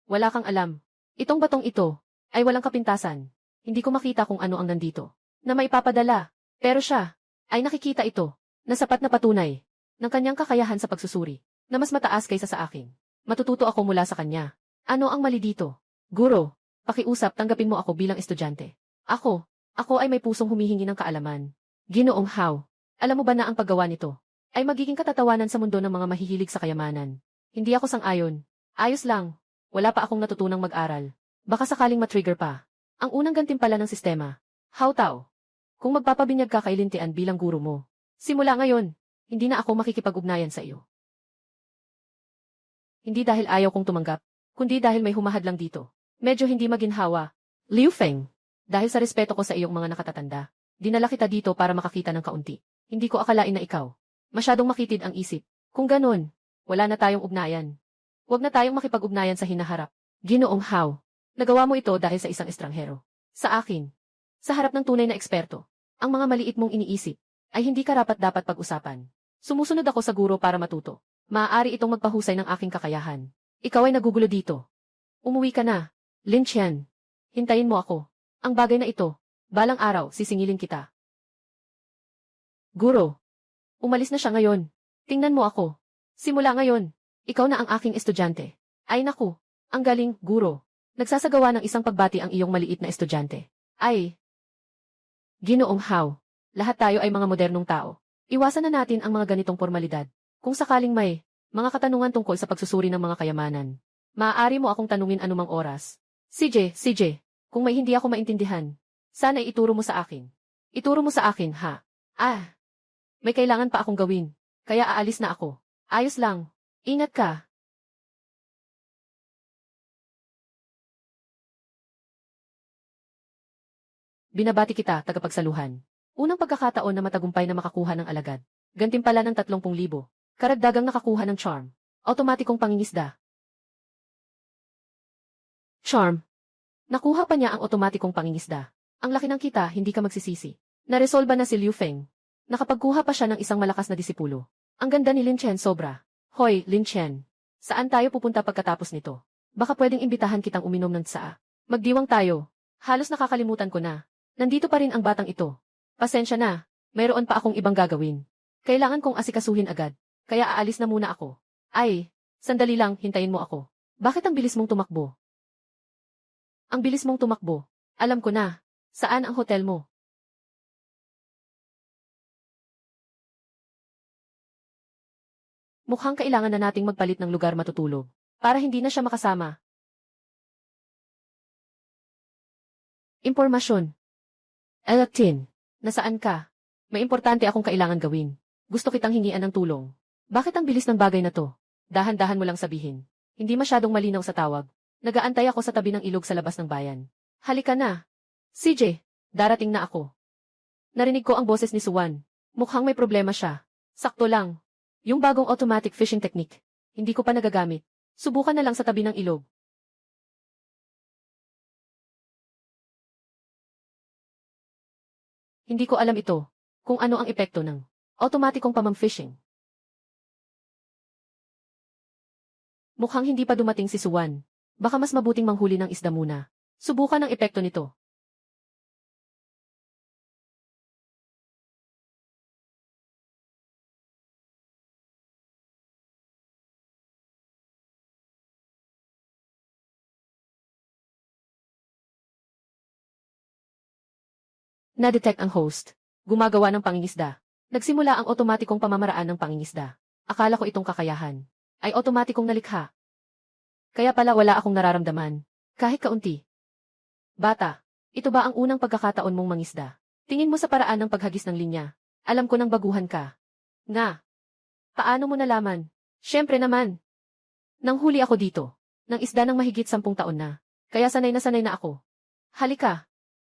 Wala kang alam. Itong batong ito ay walang kapintasan. Hindi ko makita kung ano ang nandito na maipapadala. Pero siya ay nakikita ito na sapat na patunay ng kanyang kakayahan sa pagsusuri na mas mataas kaysa sa akin. Matututo ako mula sa kanya. Ano ang mali dito? Guro, pakiusap, tanggapin mo ako bilang estudyante. Ako ay may pusong humihingi ng kaalaman. Ginoong Hao, alam mo ba na ang paggawa nito ay magiging katatawanan sa mundo ng mga mahihilig sa kayamanan? Hindi ako sang-ayon. Ayos lang. Wala pa akong natutunang mag-aral. Baka sakaling matrigger pa. Ang unang gantimpala ng sistema. Hao Tao. Kung magpapabinyag ka kay Lin Tian bilang guro mo, simula ngayon, hindi na ako makikipag-ugnayan sa iyo. Hindi dahil ayaw kong tumanggap, kundi dahil may humahadlang dito. Medyo hindi maginhawa. Liu Feng, dahil sa respeto ko sa iyong mga nakatatanda, dinala kita dito para makakita ng kaunti. Hindi ko akalain na ikaw. Masyadong makitid ang isip. Kung ganun, wala na tayong ugnayan. Huwag na tayong makipag-ugnayan sa hinaharap. Ginoong Hao, nagawa mo ito dahil sa isang estranghero. Sa akin, sa harap ng tunay na eksperto, ang mga maliit mong iniisip ay hindi karapat-dapat pag-usapan. Sumusunod ako sa guro para matuto. Maaari itong magpahusay ng aking kakayahan. Ikaw ay nagugulo dito. Umuwi ka na. Lin Tian, hintayin mo ako. Ang bagay na ito, balang araw sisingilin kita. Guro, umalis na siya ngayon. Tingnan mo ako. Simula ngayon, ikaw na ang aking estudyante. Ay naku, ang galing, guro. Nagsasagawa ng isang pagbati ang iyong maliit na estudyante. Ay, Ginoong Hao, lahat tayo ay mga modernong tao. Iwasan na natin ang mga ganitong formalidad. Kung sakaling may mga katanungan tungkol sa pagsusuri ng mga kayamanan, maaari mo akong tanungin anumang oras. CJ, kung may hindi ako maintindihan, sana ituro mo sa akin. Ituro mo sa akin, ha? May kailangan pa akong gawin, kaya aalis na ako. Ayos lang. Ingat ka. Binabati kita, tagapagsaluhan. Unang pagkakataon na matagumpay na makakuha ng alagad. Gantimpala ng 30,000. Karagdagang nakakuha ng charm. Automatikong pangingisda. Charm. Nakuha pa niya ang otomatikong pangingisda. Ang laki ng kita, hindi ka magsisisi. Naresolba na si Liu Feng. Nakapagkuha pa siya ng isang malakas na disipulo. Ang ganda ni Lin Chen sobra. Hoy, Lin Chen. Saan tayo pupunta pagkatapos nito? Baka pwedeng imbitahan kitang uminom ng tsaa. Magdiwang tayo. Halos nakakalimutan ko na. Nandito pa rin ang batang ito. Pasensya na. Mayroon pa akong ibang gagawin. Kailangan kong asikasuhin agad. Kaya aalis na muna ako. Ay, sandali lang, hintayin mo ako. Bakit ang bilis mong tumakbo? Ang bilis mong tumakbo. Alam ko na. Saan ang hotel mo? Mukhang kailangan na nating magpalit ng lugar matutulog. Para hindi na siya makasama. Impormasyon. Tin, nasaan ka? May importante akong kailangan gawin. Gusto kitang hingian ng tulong. Bakit ang bilis ng bagay na to? Dahan-dahan mo lang sabihin. Hindi masyadong malinaw sa tawag. Nagaantay ako sa tabi ng ilog sa labas ng bayan. Halika na. CJ, darating na ako. Narinig ko ang boses ni Suwan. Mukhang may problema siya. Sakto lang. Yung bagong automatic fishing technique. Hindi ko pa nagagamit. Subukan na lang sa tabi ng ilog. Hindi ko alam ito. Kung ano ang epekto ng automatikong pamam-fishing. Mukhang hindi pa dumating si Suwan. Baka mas mabuting manghuli ng isda muna. Subukan ang epekto nito. Na-detect ang host. Gumagawa ng pangingisda. Nagsimula ang otomatikong pamamaraan ng pangingisda. Akala ko itong kakayahan ay otomatikong nalikha. Kaya pala wala akong nararamdaman. Kahit kaunti. Bata, ito ba ang unang pagkakataon mong mangisda? Tingin mo sa paraan ng paghagis ng linya. Alam ko nang baguhan ka. Nga. Paano mo nalaman? Siyempre naman. Nang huli ako dito. Nang isda ng mahigit 10 taon na. Kaya sanay na ako. Halika.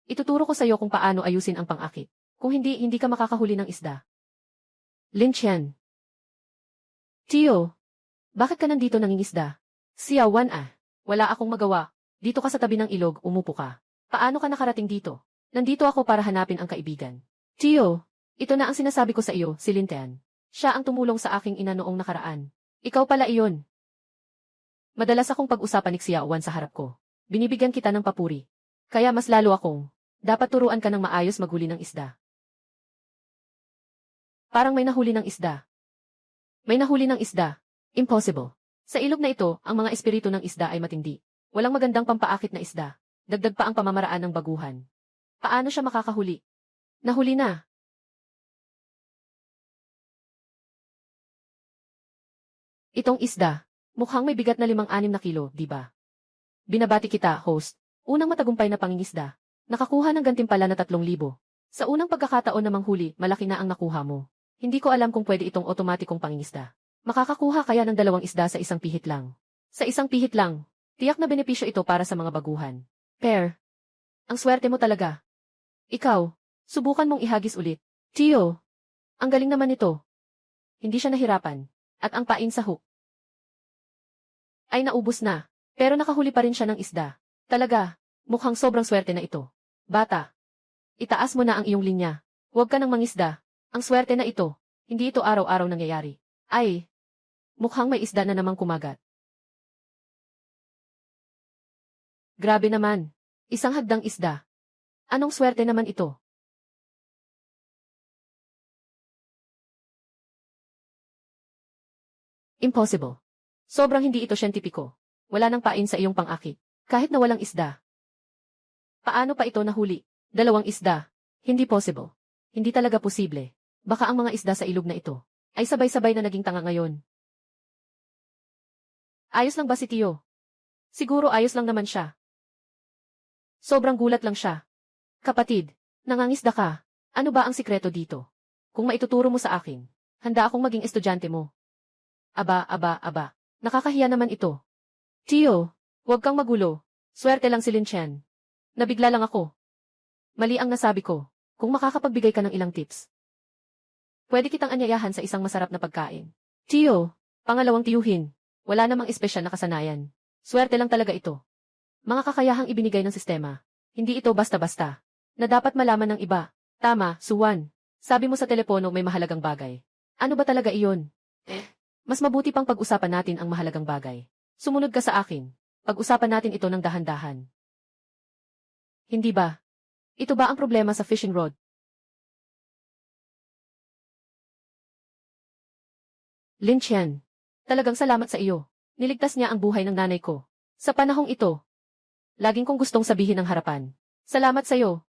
Ituturo ko sa iyo kung paano ayusin ang pang-akit. Kung hindi, hindi ka makakahuli ng isda. Lin Chen. Tio. Bakit ka nandito nangingisda? Xiao Wan ah. Wala akong magawa. Dito ka sa tabi ng ilog, umupo ka. Paano ka nakarating dito? Nandito ako para hanapin ang kaibigan. Tio, ito na ang sinasabi ko sa iyo, si Lin Tian. Siya ang tumulong sa aking ina noong nakaraan. Ikaw pala iyon. Madalas akong pag-usapan ni Xiao Wan sa harap ko. Binibigyan kita ng papuri. Kaya mas lalo akong, dapat turuan ka ng maayos maghuli ng isda. Parang may nahuli ng isda. May nahuli ng isda. Impossible. Sa ilog na ito, ang mga espiritu ng isda ay matindi. Walang magandang pampaakit na isda. Dagdag pa ang pamamaraan ng baguhan. Paano siya makakahuli? Nahuli na. Itong isda, mukhang may bigat na 5-6 na kilo, di ba? Binabati kita, host. Unang matagumpay na pangingisda. Nakakuha ng gantimpala na 3,000. Sa unang pagkakataon na manghuli, malaki na ang nakuha mo. Hindi ko alam kung pwede itong otomatikong pangingisda. Makakakuha kaya ng 2 isda sa isang pihit lang. Sa isang pihit lang. Tiyak na benepisyo ito para sa mga baguhan. Pair. Ang swerte mo talaga. Ikaw, subukan mong ihagis ulit. Tio, ang galing naman ito. Hindi siya nahirapan. At ang pain sa hook ay naubos na. Pero nakahuli pa rin siya ng isda. Talaga, mukhang sobrang swerte na ito. Bata, itaas mo na ang iyong linya. Huwag ka nang mangisda. Ang swerte na ito, hindi ito araw-araw nangyayari. Ay, mukhang may isda na namang kumagat. Grabe naman. Isang hagdang isda. Anong swerte naman ito? Impossible. Sobrang hindi ito siyentipiko. Wala nang pain sa iyong pang-akit. Kahit na walang isda. Paano pa ito nahuli? 2 isda. Hindi possible. Hindi talaga posible. Baka ang mga isda sa ilog na ito ay sabay-sabay na naging tanga ngayon. Ayos lang ba si Tio? Siguro ayos lang naman siya. Sobrang gulat lang siya. Kapatid, nangangisda ka. Ano ba ang sikreto dito? Kung maituturo mo sa akin, handa akong maging estudyante mo. Aba. Nakakahiya naman ito. Tio, huwag kang magulo. Swerte lang si Lin Chen. Nabigla lang ako. Mali ang nasabi ko. Kung makakapagbigay ka ng ilang tips, pwede kitang anyayahan sa isang masarap na pagkain. Tio, pangalawang tiyuhin. Wala namang espesyal na kasanayan. Swerte lang talaga ito. Mga kakayahang ibinigay ng sistema. Hindi ito basta-basta. Na dapat malaman ng iba. Tama, Suwan. Sabi mo sa telepono may mahalagang bagay. Ano ba talaga iyon? Mas mabuti pang pag-usapan natin ang mahalagang bagay. Sumunod ka sa akin. Pag-usapan natin ito ng dahan-dahan. Hindi ba? Ito ba ang problema sa fishing rod? Lin Chen, talagang salamat sa iyo. Niligtas niya ang buhay ng nanay ko. Sa panahong ito, laging kong gustong sabihin ng harapan. Salamat sa iyo.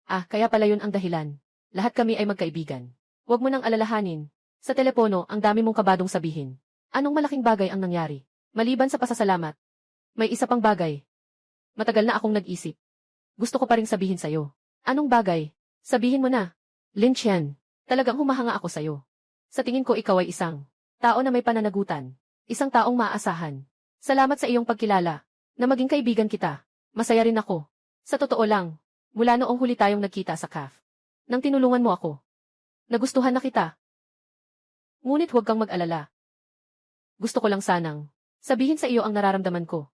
Kaya pala yun ang dahilan. Lahat kami ay magkaibigan. Huwag mo nang alalahanin. Sa telepono, ang dami mong kabadong sabihin. Anong malaking bagay ang nangyari? Maliban sa pasasalamat. May isa pang bagay. Matagal na akong nag-isip. Gusto ko pa ring sabihin sa'yo. Anong bagay? Sabihin mo na. Lin Chen, talagang humahanga ako sa'yo. Sa tingin ko ikaw ay isang tao na may pananagutan. Isang taong maaasahan. Salamat sa iyong pagkilala. Na maging kaibigan kita. Masaya rin ako. Sa totoo lang, mula noong huli tayong nagkita sa CAF. Nang tinulungan mo ako. Nagustuhan na kita. Ngunit huwag kang mag-alala. Gusto ko lang sanang sabihin sa iyo ang nararamdaman ko.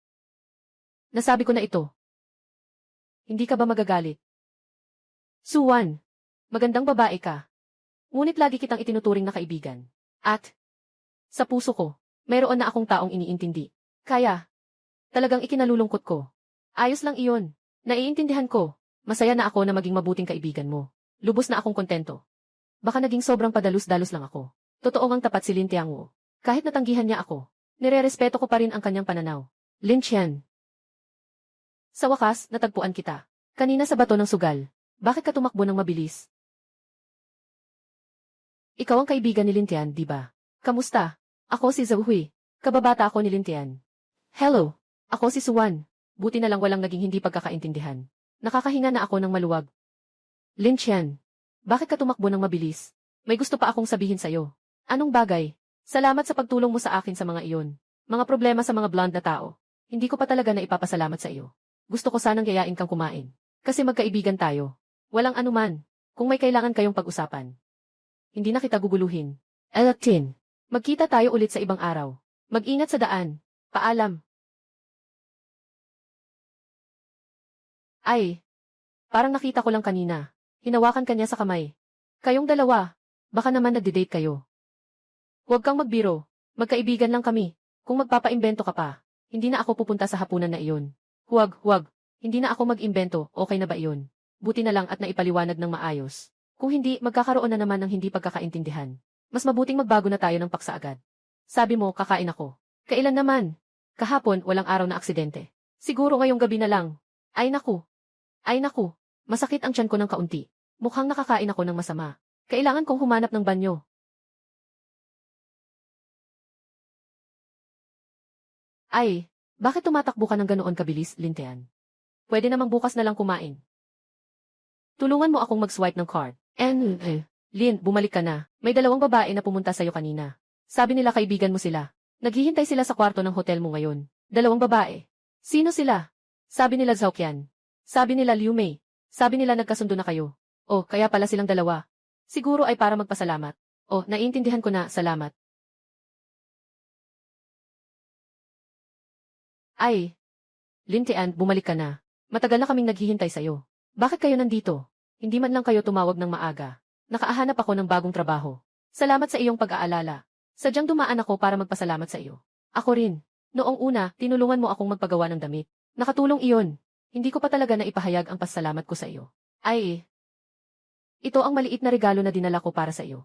Nasabi ko na ito. Hindi ka ba magagalit? Suwan, magandang babae ka. Ngunit lagi kitang itinuturing na kaibigan. At, sa puso ko, mayroon na akong taong iniintindi. Kaya, talagang ikinalulungkot ko. Ayos lang iyon. Naiintindihan ko. Masaya na ako na maging mabuting kaibigan mo. Lubos na akong kontento. Baka naging sobrang padalus-dalus lang ako. Totoo ngang tapat si Lin Tianguo. Kahit natanggihan niya ako, nirerespeto ko pa rin ang kanyang pananaw. Lin Chen. Sa wakas, natagpuan kita. Kanina sa bato ng sugal. Bakit ka tumakbo ng mabilis? Ikaw ang kaibigan ni Lintian, di ba? Kamusta? Ako si Zhou. Kababata ako ni Lintian. Hello, ako si Suwan. Buti na lang walang naging hindi pagkakaintindihan. Nakakahinga na ako ng maluwag. Lintian, bakit ka tumakbo ng mabilis? May gusto pa akong sabihin sa'yo. Anong bagay? Salamat sa pagtulong mo sa akin sa mga iyon. Mga problema sa mga blonde na tao. Hindi ko pa talaga na ipapasalamat sa iyo. Gusto ko sanang yayain kang kumain. Kasi magkaibigan tayo. Walang anuman. Kung may kailangan kayong pag-usapan. Hindi na kita guguluhin. Tin, magkita tayo ulit sa ibang araw. Mag-ingat sa daan. Paalam. Ay, parang nakita ko lang kanina. Hinawakan kanya sa kamay. Kayong dalawa, baka naman nagde-date kayo. Huwag kang magbiro. Magkaibigan lang kami. Kung magpapaimbento ka pa, hindi na ako pupunta sa hapunan na iyon. Huwag. Hindi na ako mag-imbento, okay na ba iyon? Buti na lang at naipaliwanag ng maayos. Kung hindi, magkakaroon na naman ng hindi pagkakaintindihan. Mas mabuting magbago na tayo ng paksa agad. Sabi mo, kakain ako. Kailan naman? Kahapon, walang araw na aksidente. Siguro ngayong gabi na lang. Ay naku. Masakit ang tiyan ko ng kaunti. Mukhang nakakain ako ng masama. Kailangan kong humanap ng banyo. Ay, bakit tumatakbo ka ng ganoon kabilis, Lintian? Pwede namang bukas na lang kumain. Tulungan mo akong mag-swipe ng card. Lin, bumalik ka na. May dalawang babae na pumunta sa'yo kanina. Sabi nila kaibigan mo sila. Naghihintay sila sa kwarto ng hotel mo ngayon. Dalawang babae. Sino sila? Sabi nila Zhaoqian. Sabi nila Liu Mei. Sabi nila nagkasundo na kayo. Oh, kaya pala silang dalawa. Siguro ay para magpasalamat. Oh, naiintindihan ko na, salamat. Ay. Lintian, bumalik ka na. Matagal na kaming naghihintay sa'yo. Bakit kayo nandito? Hindi man lang kayo tumawag ng maaga. Nakaahanap ako ng bagong trabaho. Salamat sa iyong pag-aalala. Sadyang dumaan ako para magpasalamat sa iyo. Ako rin. Noong una, tinulungan mo akong magpagawa ng damit. Nakatulong iyon. Hindi ko pa talaga na ipahayag ang pasalamat ko sa iyo. Ay. Ito ang maliit na regalo na dinala ko para sa iyo.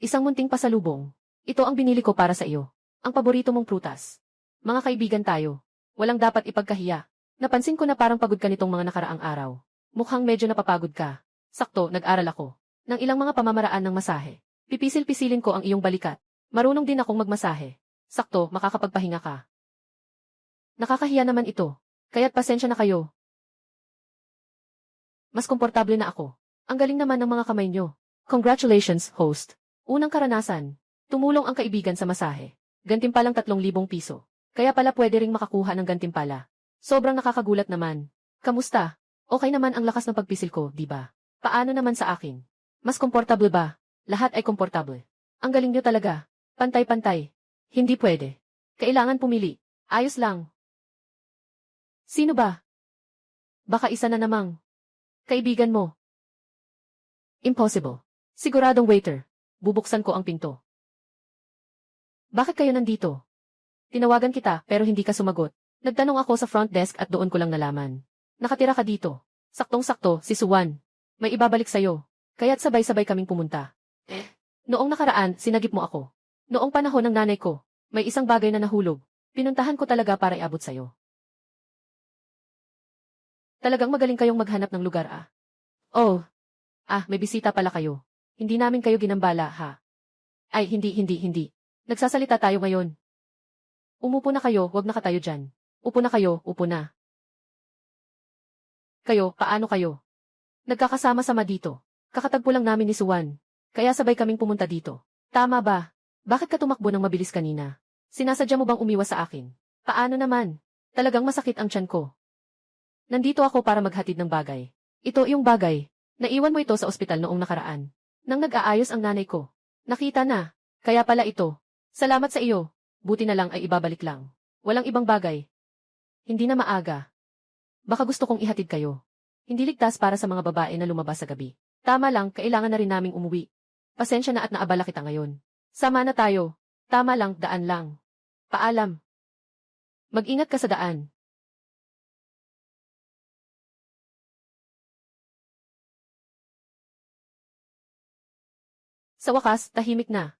Isang munting pasalubong. Ito ang binili ko para sa iyo. Ang paborito mong prutas. Mga kaibigan tayo. Walang dapat ipagkahiya. Napansin ko na parang pagod ka nitong mga nakaraang araw. Mukhang medyo napapagod ka. Sakto, nag-aral ako. Ng ilang mga pamamaraan ng masahe. Pipisil-pisilin ko ang iyong balikat. Marunong din akong magmasahe. Sakto, makakapagpahinga ka. Nakakahiya naman ito. Kaya't pasensya na kayo. Mas komportable na ako. Ang galing naman ng mga kamay nyo. Congratulations, host. Unang karanasan. Tumulong ang kaibigan sa masahe. Gantimpalang 3,000 piso. Kaya pala pwede ring makakuha ng gantimpala. Sobrang nakakagulat naman. Kamusta? Okay naman ang lakas ng pagpisil ko, di ba? Paano naman sa akin? Mas komportable ba? Lahat ay komportable. Ang galing nyo talaga. Pantay-pantay. Hindi pwede. Kailangan pumili. Ayos lang. Sino ba? Baka isa na namang kaibigan mo. Impossible. Siguradong waiter. Bubuksan ko ang pinto. Bakit kayo nandito? Tinawagan kita pero hindi ka sumagot. Nagtanong ako sa front desk at doon ko lang nalaman. Nakatira ka dito. Saktong-sakto, si Suwan. May ibabalik sa'yo. Kaya't sabay-sabay kaming pumunta. Noong nakaraan, sinagip mo ako. Noong panahon ng nanay ko, may isang bagay na nahulog. Pinuntahan ko talaga para iabot sa'yo. Talagang magaling kayong maghanap ng lugar ah. Oh. May bisita pala kayo. Hindi namin kayo ginambala ha. Ay, hindi. Nagsasalita tayo ngayon. Umupo na kayo, wag na katayo dyan. Upo na kayo, upo na. Kayo, paano kayo? Nagkakasama-sama dito. Kakatagpo lang namin ni Suwan. Kaya sabay kaming pumunta dito. Tama ba? Bakit ka tumakbo ng mabilis kanina? Sinasadya mo bang umiwas sa akin? Paano naman? Talagang masakit ang tiyan ko. Nandito ako para maghatid ng bagay. Ito yung bagay. Naiwan mo ito sa ospital noong nakaraan. Nang nag-aayos ang nanay ko. Nakita na. Kaya pala ito. Salamat sa iyo. Buti na lang ay ibabalik lang. Walang ibang bagay. Hindi na maaga. Baka gusto kong ihatid kayo. Hindi ligtas para sa mga babae na lumabas sa gabi. Tama lang, kailangan na rin naming umuwi. Pasensya na at naabala kita ngayon. Sama na tayo. Tama lang, daan lang. Paalam. Mag-ingat ka sa daan. Sa wakas, tahimik na.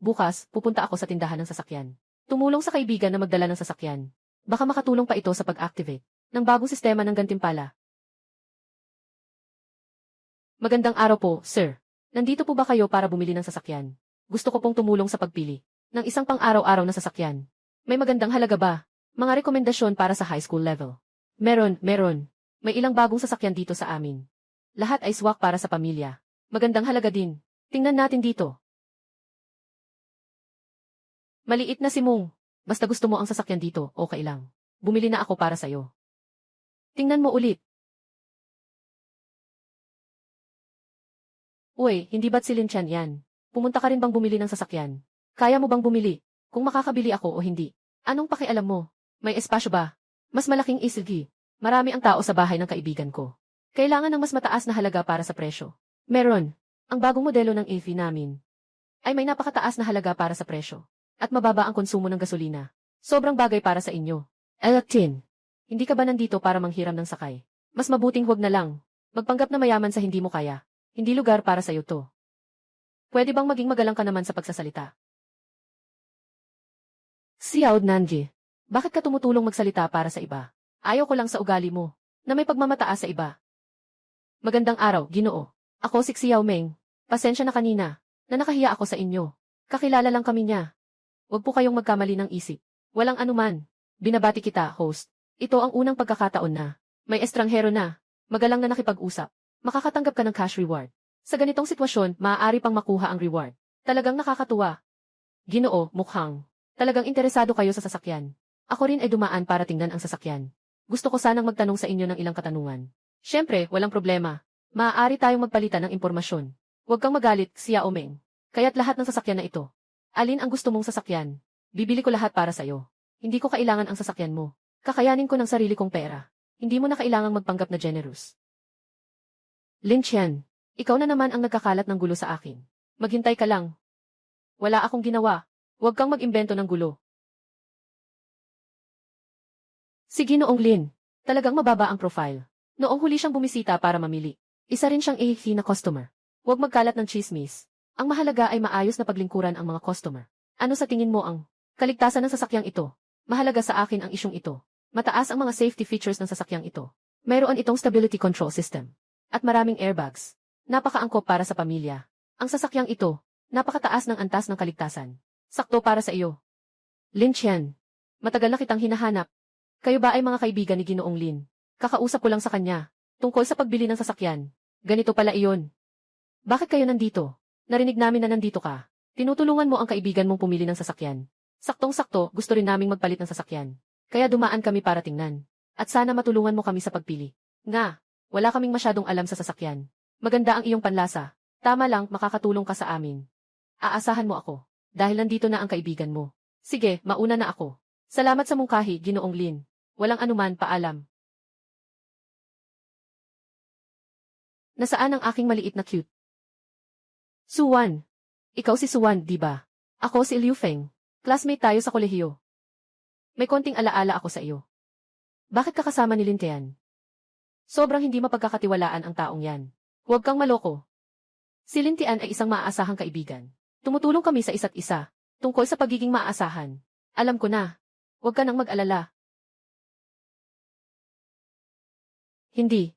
Bukas, pupunta ako sa tindahan ng sasakyan. Tumulong sa kaibigan na magdala ng sasakyan. Baka makatulong pa ito sa pag-activate ng bagong sistema ng gantimpala. Magandang araw po, sir. Nandito po ba kayo para bumili ng sasakyan? Gusto ko pong tumulong sa pagpili ng isang pang-araw-araw na sasakyan. May magandang halaga ba? Mga rekomendasyon para sa high school level. Meron. May ilang bagong sasakyan dito sa amin. Lahat ay swak para sa pamilya. Magandang halaga din. Tingnan natin dito. Maliit na si Mong. Basta gusto mo ang sasakyan dito, okay lang. Bumili na ako para sa'yo. Tingnan mo ulit. Uy, hindi ba't si Linchan yan? Pumunta ka rin bang bumili ng sasakyan? Kaya mo bang bumili? Kung makakabili ako o hindi? Anong pakialam mo? May espasyo ba? Mas malaking SUV. Marami ang tao sa bahay ng kaibigan ko. Kailangan ng mas mataas na halaga para sa presyo. Meron. Ang bagong modelo ng EV namin ay may napakataas na halaga para sa presyo. At mababa ang konsumo ng gasolina. Sobrang bagay para sa inyo. Electin. Hindi ka ba nandito para manghiram ng sakay? Mas mabuting huwag na lang. Magpanggap na mayaman sa hindi mo kaya. Hindi lugar para sa'yo to. Pwede bang maging magalang ka naman sa pagsasalita? Xiao Nanji, bakit ka tumutulong magsalita para sa iba? Ayaw ko lang sa ugali mo, na may pagmamataas sa iba. Magandang araw, Ginoo. Ako si Xiao Meng. Pasensya na kanina, na nakahiya ako sa inyo. Kakilala lang kami niya. Huwag po kayong magkamali ng isip. Walang anuman. Binabati kita, host. Ito ang unang pagkakataon na may estranghero na magalang na nakipag-usap. Makakatanggap ka ng cash reward. Sa ganitong sitwasyon, maaari pang makuha ang reward. Talagang nakakatuwa. Ginoo, mukhang talagang interesado kayo sa sasakyan. Ako rin ay dumaan para tingnan ang sasakyan. Gusto ko sanang magtanong sa inyo ng ilang katanungan. Siyempre, walang problema. Maaari tayong magpalitan ng impormasyon. Huwag kang magalit, Xiao Meng. Kaya't lahat ng sasakyan na ito. Alin ang gusto mong sasakyan? Bibili ko lahat para sa'yo. Hindi ko kailangan ang sasakyan mo. Kakayanin ko ng sarili kong pera. Hindi mo na kailangang magpanggap na generous. Lin Qian, ikaw na naman ang nagkakalat ng gulo sa akin. Maghintay ka lang. Wala akong ginawa. Huwag kang mag-imbento ng gulo. Si Ginoong Lin, talagang mababa ang profile. Noong huli siyang bumisita para mamili, isa rin siyang AFC na customer. Huwag magkalat ng chismis. Ang mahalaga ay maayos na paglingkuran ang mga customer. Ano sa tingin mo ang kaligtasan ng sasakyang ito? Mahalaga sa akin ang isyong ito. Mataas ang mga safety features ng sasakyang ito. Mayroon itong stability control system. At maraming airbags. Napakaangkop para sa pamilya. Ang sasakyang ito, napakataas ng antas ng kaligtasan. Sakto para sa iyo. Lin Qian, matagal na kitang hinahanap. Kayo ba ay mga kaibigan ni Ginoong Lin? Kakausap ko lang sa kanya, tungkol sa pagbili ng sasakyan. Ganito pala iyon. Bakit kayo nandito? Narinig namin na nandito ka. Tinutulungan mo ang kaibigan mong pumili ng sasakyan. Saktong-sakto, gusto rin naming magpalit ng sasakyan. Kaya dumaan kami para tingnan. At sana matulungan mo kami sa pagpili. Nga. Wala kaming masyadong alam sa sasakyan. Maganda ang iyong panlasa. Tama lang, makakatulong ka sa amin. Aasahan mo ako. Dahil nandito na ang kaibigan mo. Sige, mauna na ako. Salamat sa mungkahi, Ginoong Lin. Walang anuman, paalam. Nasaan ang aking maliit na cute? Suwan. Ikaw si Suwan, di ba? Ako si Liu Feng. Classmate tayo sa kolehiyo. May konting alaala ako sa iyo. Bakit ka kasama ni Lin Tian? Sobrang hindi mapagkakatiwalaan ang taong yan. Huwag kang maloko. Si Lin Tian ay isang maaasahang kaibigan. Tumutulong kami sa isa't isa, tungkol sa pagiging maaasahan. Alam ko na. Huwag ka nang mag-alala. Hindi.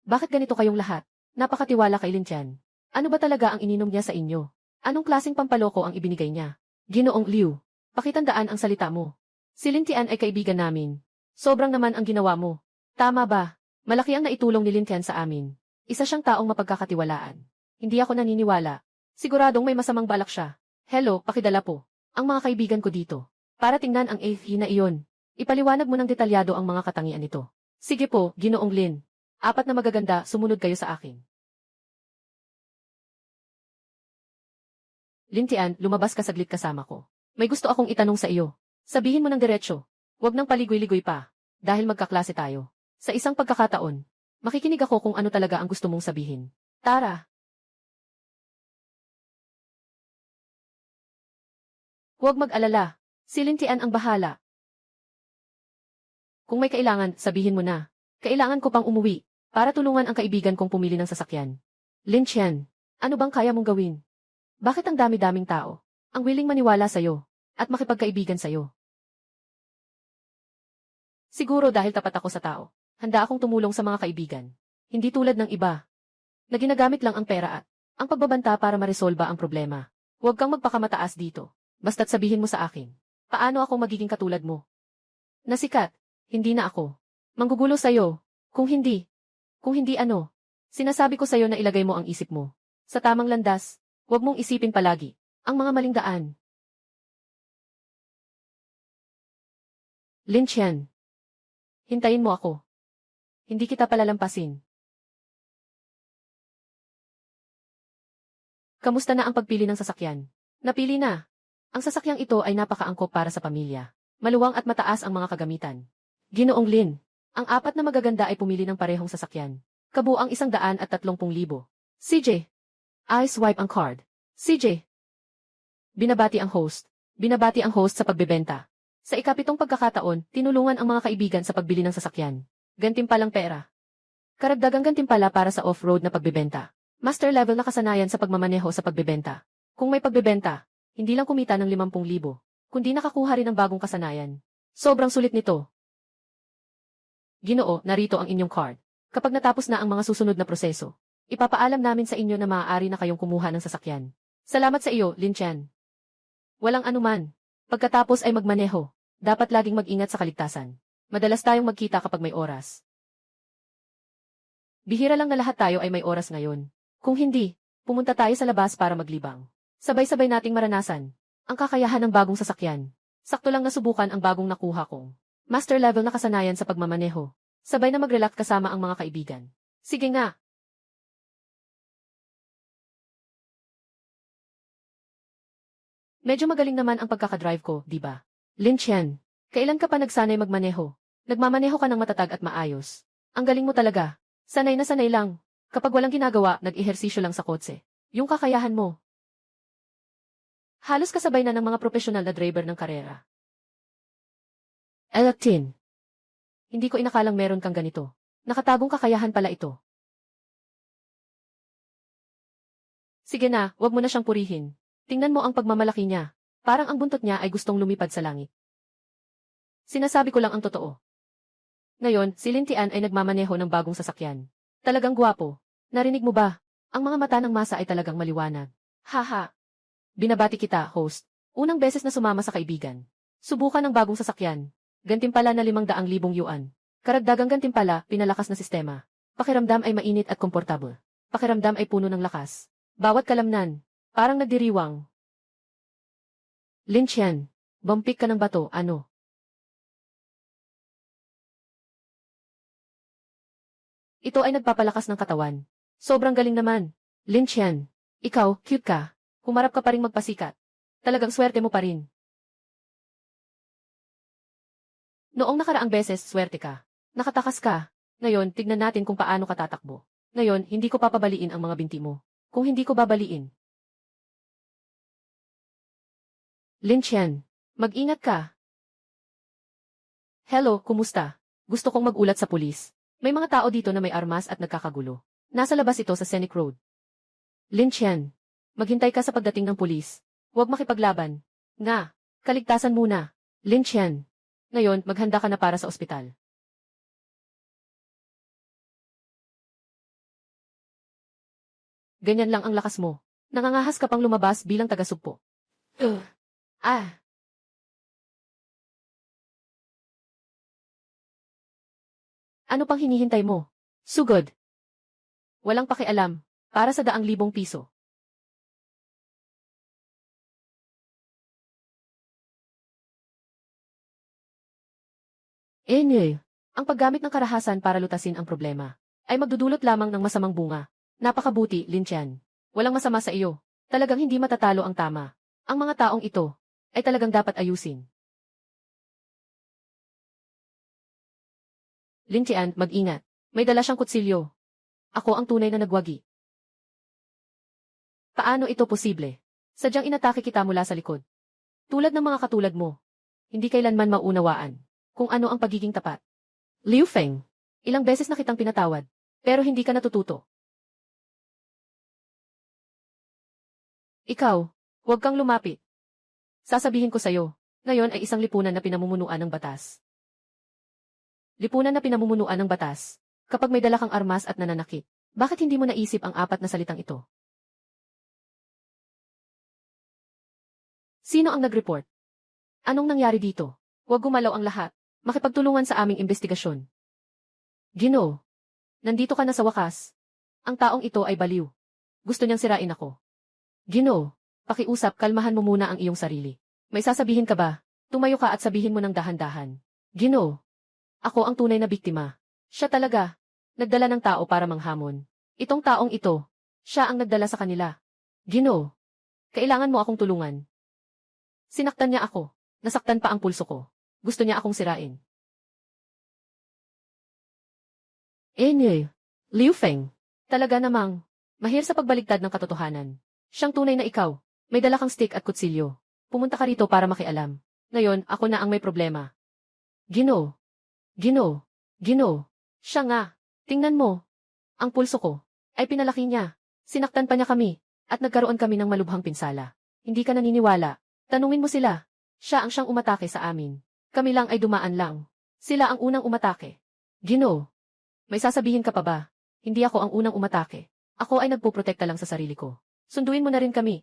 Bakit ganito kayong lahat? Napakatiwala kay Lin Tian. Ano ba talaga ang ininom niya sa inyo? Anong klaseng pampaloko ang ibinigay niya? Ginoong Liu, pakitandaan ang salita mo. Si Lin Tian ay kaibigan namin. Sobrang naman ang ginawa mo. Tama ba? Malaki ang naitulong ni Lin Tian sa amin. Isa siyang taong mapagkakatiwalaan. Hindi ako naniniwala. Siguradong may masamang balak siya. Hello, pakidala po. Ang mga kaibigan ko dito. Para tingnan ang AFE na iyon. Ipaliwanag mo ng detalyado ang mga katangian nito. Sige po, Ginoong Lin. 4 na magaganda, sumunod kayo sa akin. Lin Tian, lumabas ka saglit kasama ko. May gusto akong itanong sa iyo. Sabihin mo ng diretsyo. Huwag nang paligoy-ligoy pa. Dahil magkaklase tayo. Sa isang pagkakataon, makikinig ako kung ano talaga ang gusto mong sabihin. Tara! Huwag mag-alala. Si Lin Tian ang bahala. Kung may kailangan, sabihin mo na. Kailangan ko pang umuwi, para tulungan ang kaibigan kong pumili ng sasakyan. Lin Qian, ano bang kaya mong gawin? Bakit ang dami-daming tao ang willing maniwala sa'yo at makipagkaibigan sa'yo? Siguro dahil tapat ako sa tao. Handa akong tumulong sa mga kaibigan. Hindi tulad ng iba. na ginagamit lang ang pera at ang pagbabanta para maresolba ang problema. Huwag kang magpakamataas dito. Basta't sabihin mo sa akin, paano ako magiging katulad mo? Nasikat, hindi na ako. Manggugulo sa'yo. Kung hindi ano? Sinasabi ko sa'yo na ilagay mo ang isip mo sa tamang landas. Huwag mong isipin palagi ang mga maling daan. Lin Chen. Hintayin mo ako. Hindi kita palalampasin. Kamusta na ang pagpili ng sasakyan? Napili na. Ang sasakyang ito ay napakaangkop para sa pamilya. Maluwang at mataas ang mga kagamitan. Ginoong Lin, ang apat na magaganda ay pumili ng parehong sasakyan. Kabuang 130,000. CJ. I swipe ang card. CJ. Binabati ang host sa pagbebenta. Sa ikapitong pagkakataon, tinulungan ang mga kaibigan sa pagbili ng sasakyan. Gantimpalang pera. Karagdagang gantimpala para sa off-road na pagbebenta. Master level na kasanayan sa pagmamaneho sa pagbebenta. Kung may pagbebenta, hindi lang kumita ng 50,000, kundi nakakuha rin ng bagong kasanayan. Sobrang sulit nito. Ginoo, narito ang inyong card. Kapag natapos na ang mga susunod na proseso, ipapaalam namin sa inyo na maaari na kayong kumuha ng sasakyan. Salamat sa iyo, Lin Chen. Walang anuman. Pagkatapos ay magmaneho, dapat laging mag-ingat sa kaligtasan. Madalas tayong magkita kapag may oras. Bihira lang na lahat tayo ay may oras ngayon. Kung hindi, pumunta tayo sa labas para maglibang. Sabay-sabay nating maranasan ang kakayahan ng bagong sasakyan. Sakto lang nasubukan ang bagong nakuha kong master level na kasanayan sa pagmamaneho. Sabay na mag-relax kasama ang mga kaibigan. Sige nga. Medyo magaling naman ang pagkakadrive ko, di ba? Lin Chen, kailan ka pa nagsanay magmaneho? Nagmamaneho ka ng matatag at maayos. Ang galing mo talaga. Sanay na sanay lang. Kapag walang ginagawa, nag-ehersisyo lang sa kotse. Yung kakayahan mo. Halos kasabay na ng mga profesional na driver ng karera. Tin. Hindi ko inakalang meron kang ganito. Nakatagong kakayahan pala ito. Sige na, wag mo na siyang purihin. Tingnan mo ang pagmamalaki niya. Parang ang buntot niya ay gustong lumipad sa langit. Sinasabi ko lang ang totoo. Ngayon, si Lin Tian ay nagmamaneho ng bagong sasakyan. Talagang gwapo. Narinig mo ba? Ang mga mata ng masa ay talagang maliwanag. Haha. Binabati kita, host. Unang beses na sumama sa kaibigan. Subukan ng bagong sasakyan. Gantimpala na 500,000 yuan. Karagdagang gantimpala, pinalakas na sistema. Pakiramdam ay mainit at komportable. Pakiramdam ay puno ng lakas. Bawat kalamnan, parang nagdiriwang. Lin Chen, bumpik ka ng bato, ano? Ito ay nagpapalakas ng katawan. Sobrang galing naman. Lin Chen, ikaw, cute ka. Humarap ka pa rin magpasikat. Talagang swerte mo pa rin. Noong nakaraang beses, swerte ka. Nakatakas ka. Ngayon, tignan natin kung paano ka tatakbo. Ngayon, hindi ko papabaliin ang mga binti mo. Kung hindi ko babaliin. Lin Chen, mag-ingat ka. Hello, kumusta? Gusto kong magulat sa pulis. May mga tao dito na may armas at nagkakagulo. Nasa labas ito sa Scenic Road. Lin Chen, maghintay ka sa pagdating ng pulis. Huwag makipaglaban. Nga, kaligtasan muna. Lin Chen, ngayon maghanda ka na para sa ospital. Ganyan lang ang lakas mo. Nangangahas ka pang lumabas bilang taga-sugpo. Ah. Ano pang hinihintay mo? Sugod. Walang pakialam. Para sa 100,000 piso. Ang paggamit ng karahasan para lutasin ang problema ay magdudulot lamang ng masamang bunga. Napakabuti, Lin Chen. Walang masama sa iyo. Talagang hindi matatalo ang tama. Ang mga taong ito ay talagang dapat ayusin. Lin Chen, mag-ingat. May dala siyang kutsilyo. Ako ang tunay na nagwagi. Paano ito posible? Sadyang inatake kita mula sa likod. Tulad ng mga katulad mo. Hindi kailanman maunawaan kung ano ang pagiging tapat. Liu Feng, ilang beses na kitang pinatawad, pero hindi ka natututo. Ikaw, huwag kang lumapit. Sasabihin ko sa'yo, ngayon ay isang lipunan na pinamumunuan ng batas. Lipunan na pinamumunuan ng batas. Kapag may dala kang armas at nananakit, Bakit hindi mo naisip ang apat na salitang ito? Sino ang nag-report? Anong nangyari dito? Huwag gumalaw ang lahat. Makipagtulungan sa aming investigasyon. Ginoo, nandito ka na sa wakas. Ang taong ito ay baliw. Gusto niyang sirain ako. Ginoo, pakiusap, kalmahan mo muna ang iyong sarili. May sasabihin ka ba? Tumayo ka at sabihin mo ng dahan-dahan. Ginoo, ako ang tunay na biktima. Siya talaga. Nagdala ng tao para manghamon. Itong taong ito, siya ang nagdala sa kanila. Ginoo, kailangan mo akong tulungan. Sinaktan niya ako. Nasaktan pa ang pulso ko. Gusto niya akong sirain. Liu Feng. Talaga namang, mahir sa pagbaligtad ng katotohanan. Siyang tunay na ikaw. May dala kang stick at kutsilyo. Pumunta ka rito para makialam. Ngayon, ako na ang may problema. Ginoo. Ginoo. Ginoo. Siya nga. Tingnan mo. Ang pulso ko ay pinalaki niya. Sinaktan pa niya kami. At nagkaroon kami ng malubhang pinsala. Hindi ka naniniwala. Tanungin mo sila. Siya ang siyang umatake sa amin. Kami lang ay dumaan lang. Sila ang unang umatake. Ginoo. May sasabihin ka pa ba? Hindi ako ang unang umatake. Ako ay nagpoprotekta lang sa sarili ko. Sunduin mo na rin kami.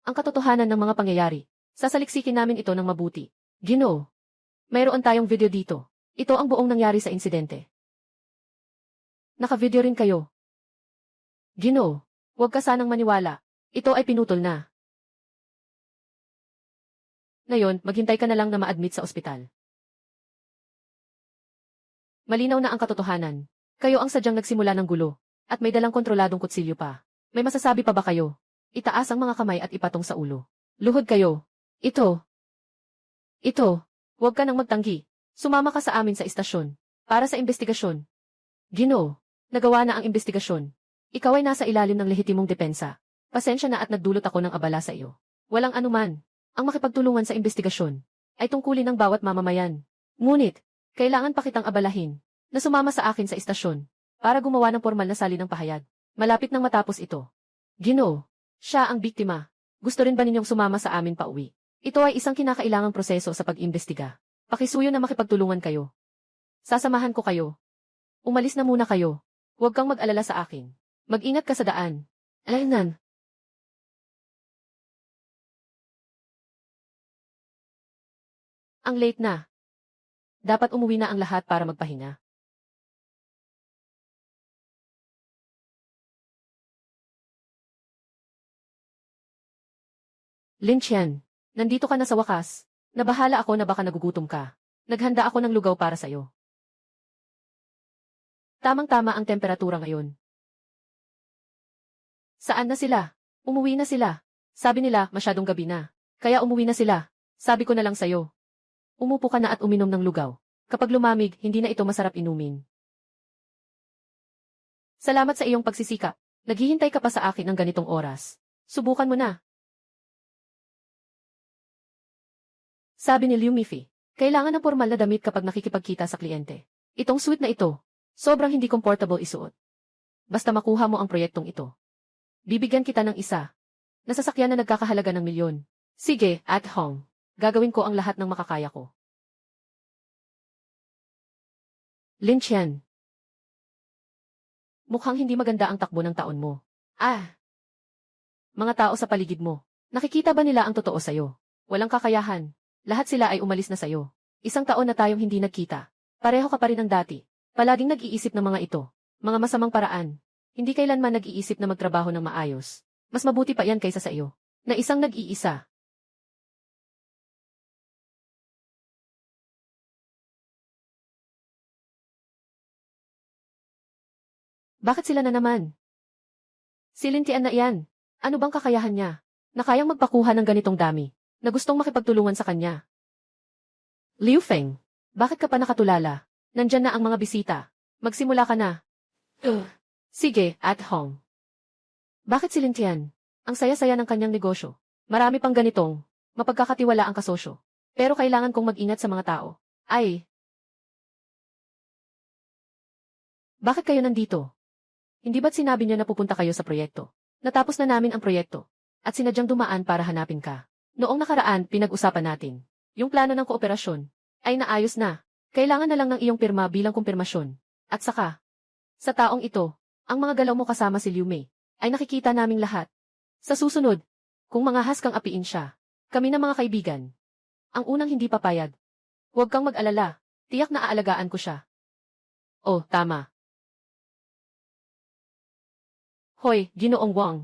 Ang katotohanan ng mga pangyayari. Sasaliksikin namin ito ng mabuti. Ginoo. Mayroon tayong video dito. Ito ang buong nangyari sa insidente. Naka-video rin kayo. Ginoo. Huwag ka sanang maniwala. Ito ay pinutol na. Ngayon, maghintay ka na lang na ma-admit sa ospital. Malinaw na ang katotohanan. Kayo ang sadyang nagsimula ng gulo. At may dalang kontroladong kutsilyo pa. May masasabi pa ba kayo? Itaas ang mga kamay at ipatong sa ulo. Luhod kayo. Ito. Huwag ka nang magtanggi. Sumama ka sa amin sa istasyon. Para sa investigasyon. Ginoo. Nagawa na ang investigasyon. Ikaw ay nasa ilalim ng lehitimong depensa. Pasensya na at nagdulot ako ng abala sa iyo. Walang anuman. Ang makipagtulungan sa investigasyon ay tungkulin ng bawat mamamayan. Ngunit, kailangan pa kitang abalahin na sumama sa akin sa istasyon para gumawa ng formal na sali ng pahayag. Malapit nang matapos ito. Ginoo, siya ang biktima. Gusto rin ba ninyong sumama sa amin pauwi? Ito ay isang kinakailangang proseso sa pag-imbestiga. Pakisuyo na makipagtulungan kayo. Sasamahan ko kayo. Umalis na muna kayo. Huwag kang mag-alala sa akin. Mag-ingat ka sa daan. Alaynan. Ang late na. Dapat umuwi na ang lahat para magpahinga. Lin Qian, nandito ka na sa wakas. Nabahala ako na baka nagugutom ka. Naghanda ako ng lugaw para sa'yo. Tamang-tama ang temperatura ngayon. Saan na sila? Umuwi na sila. Sabi nila, masyadong gabi na. Kaya umuwi na sila. Sabi ko na lang sa'yo. Umupo ka na at uminom ng lugaw. Kapag lumamig, hindi na ito masarap inumin. Salamat sa iyong pagsisikap. Naghihintay ka pa sa akin ng ganitong oras. Subukan mo na. Sabi ni Liu Mifei, kailangan ng formal na damit kapag nakikipagkita sa kliyente. Itong suit na ito, sobrang hindi comfortable isuot. Basta makuha mo ang proyektong ito. Bibigyan kita ng isa. Nasasakyan na nagkakahalaga ng milyon. Sige, at home. Gagawin ko ang lahat ng makakaya ko. Lin Qian. Mukhang hindi maganda ang takbo ng taon mo. Mga tao sa paligid mo, nakikita ba nila ang totoo sa'yo? Walang kakayahan. Lahat sila ay umalis na sa'yo. Isang taon na tayong hindi nagkita. Pareho ka pa rin ng dati. Palaging nag-iisip ng mga ito. Mga masamang paraan. Hindi kailanman nag-iisip na magtrabaho ng maayos. Mas mabuti pa yan kaysa sa iyo. Na isang nag-iisa. Bakit sila na naman? Si Lin Tian na iyan. Ano bang kakayahan niya? Na kayang magpakuha ng ganitong dami. Na gustong makipagtulungan sa kanya. Liu Feng, bakit ka pa nakatulala? Nandyan na ang mga bisita. Magsimula ka na. Sige, at home. Bakit si Lin Tian? Ang saya-saya ng kanyang negosyo. Marami pang ganitong, mapagkakatiwala ang kasosyo. Pero kailangan kong mag-ingat sa mga tao. Bakit kayo nandito? Hindi ba't sinabi niyo na pupunta kayo sa proyekto? Natapos na namin ang proyekto. At sinadyang dumaan para hanapin ka. Noong nakaraan, pinag-usapan natin. Yung plano ng kooperasyon ay naayos na. Kailangan na lang ng iyong pirma bilang kumpirmasyon. At saka, sa taong ito, Ang mga galaw mo kasama si Liu Mei ay nakikita naming lahat. Sa susunod, kung mangahas kang apiin siya, kami na mga kaibigan. Ang unang hindi papayag. Huwag kang mag-alala, tiyak na aalagaan ko siya. Oh, tama. Hoy, Ginoong Wang.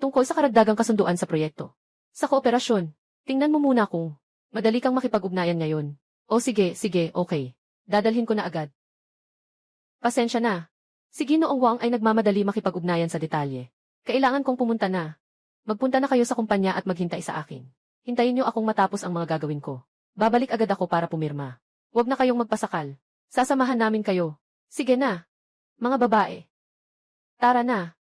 Tungkol sa karagdagang kasunduan sa proyekto. Sa kooperasyon, tingnan mo muna kung madali kang makipag-ugnayan ngayon. O sige, okay. Dadalhin ko na agad. Pasensya na. Si Ginoong Wang ay nagmamadali makipag-ugnayan sa detalye. Kailangan kong pumunta na. Magpunta na kayo sa kumpanya at maghintay sa akin. Hintayin niyo akong matapos ang mga gagawin ko. Babalik agad ako para pumirma. Huwag na kayong magpasakal. Sasamahan namin kayo. Sige na. Mga babae. Tara na.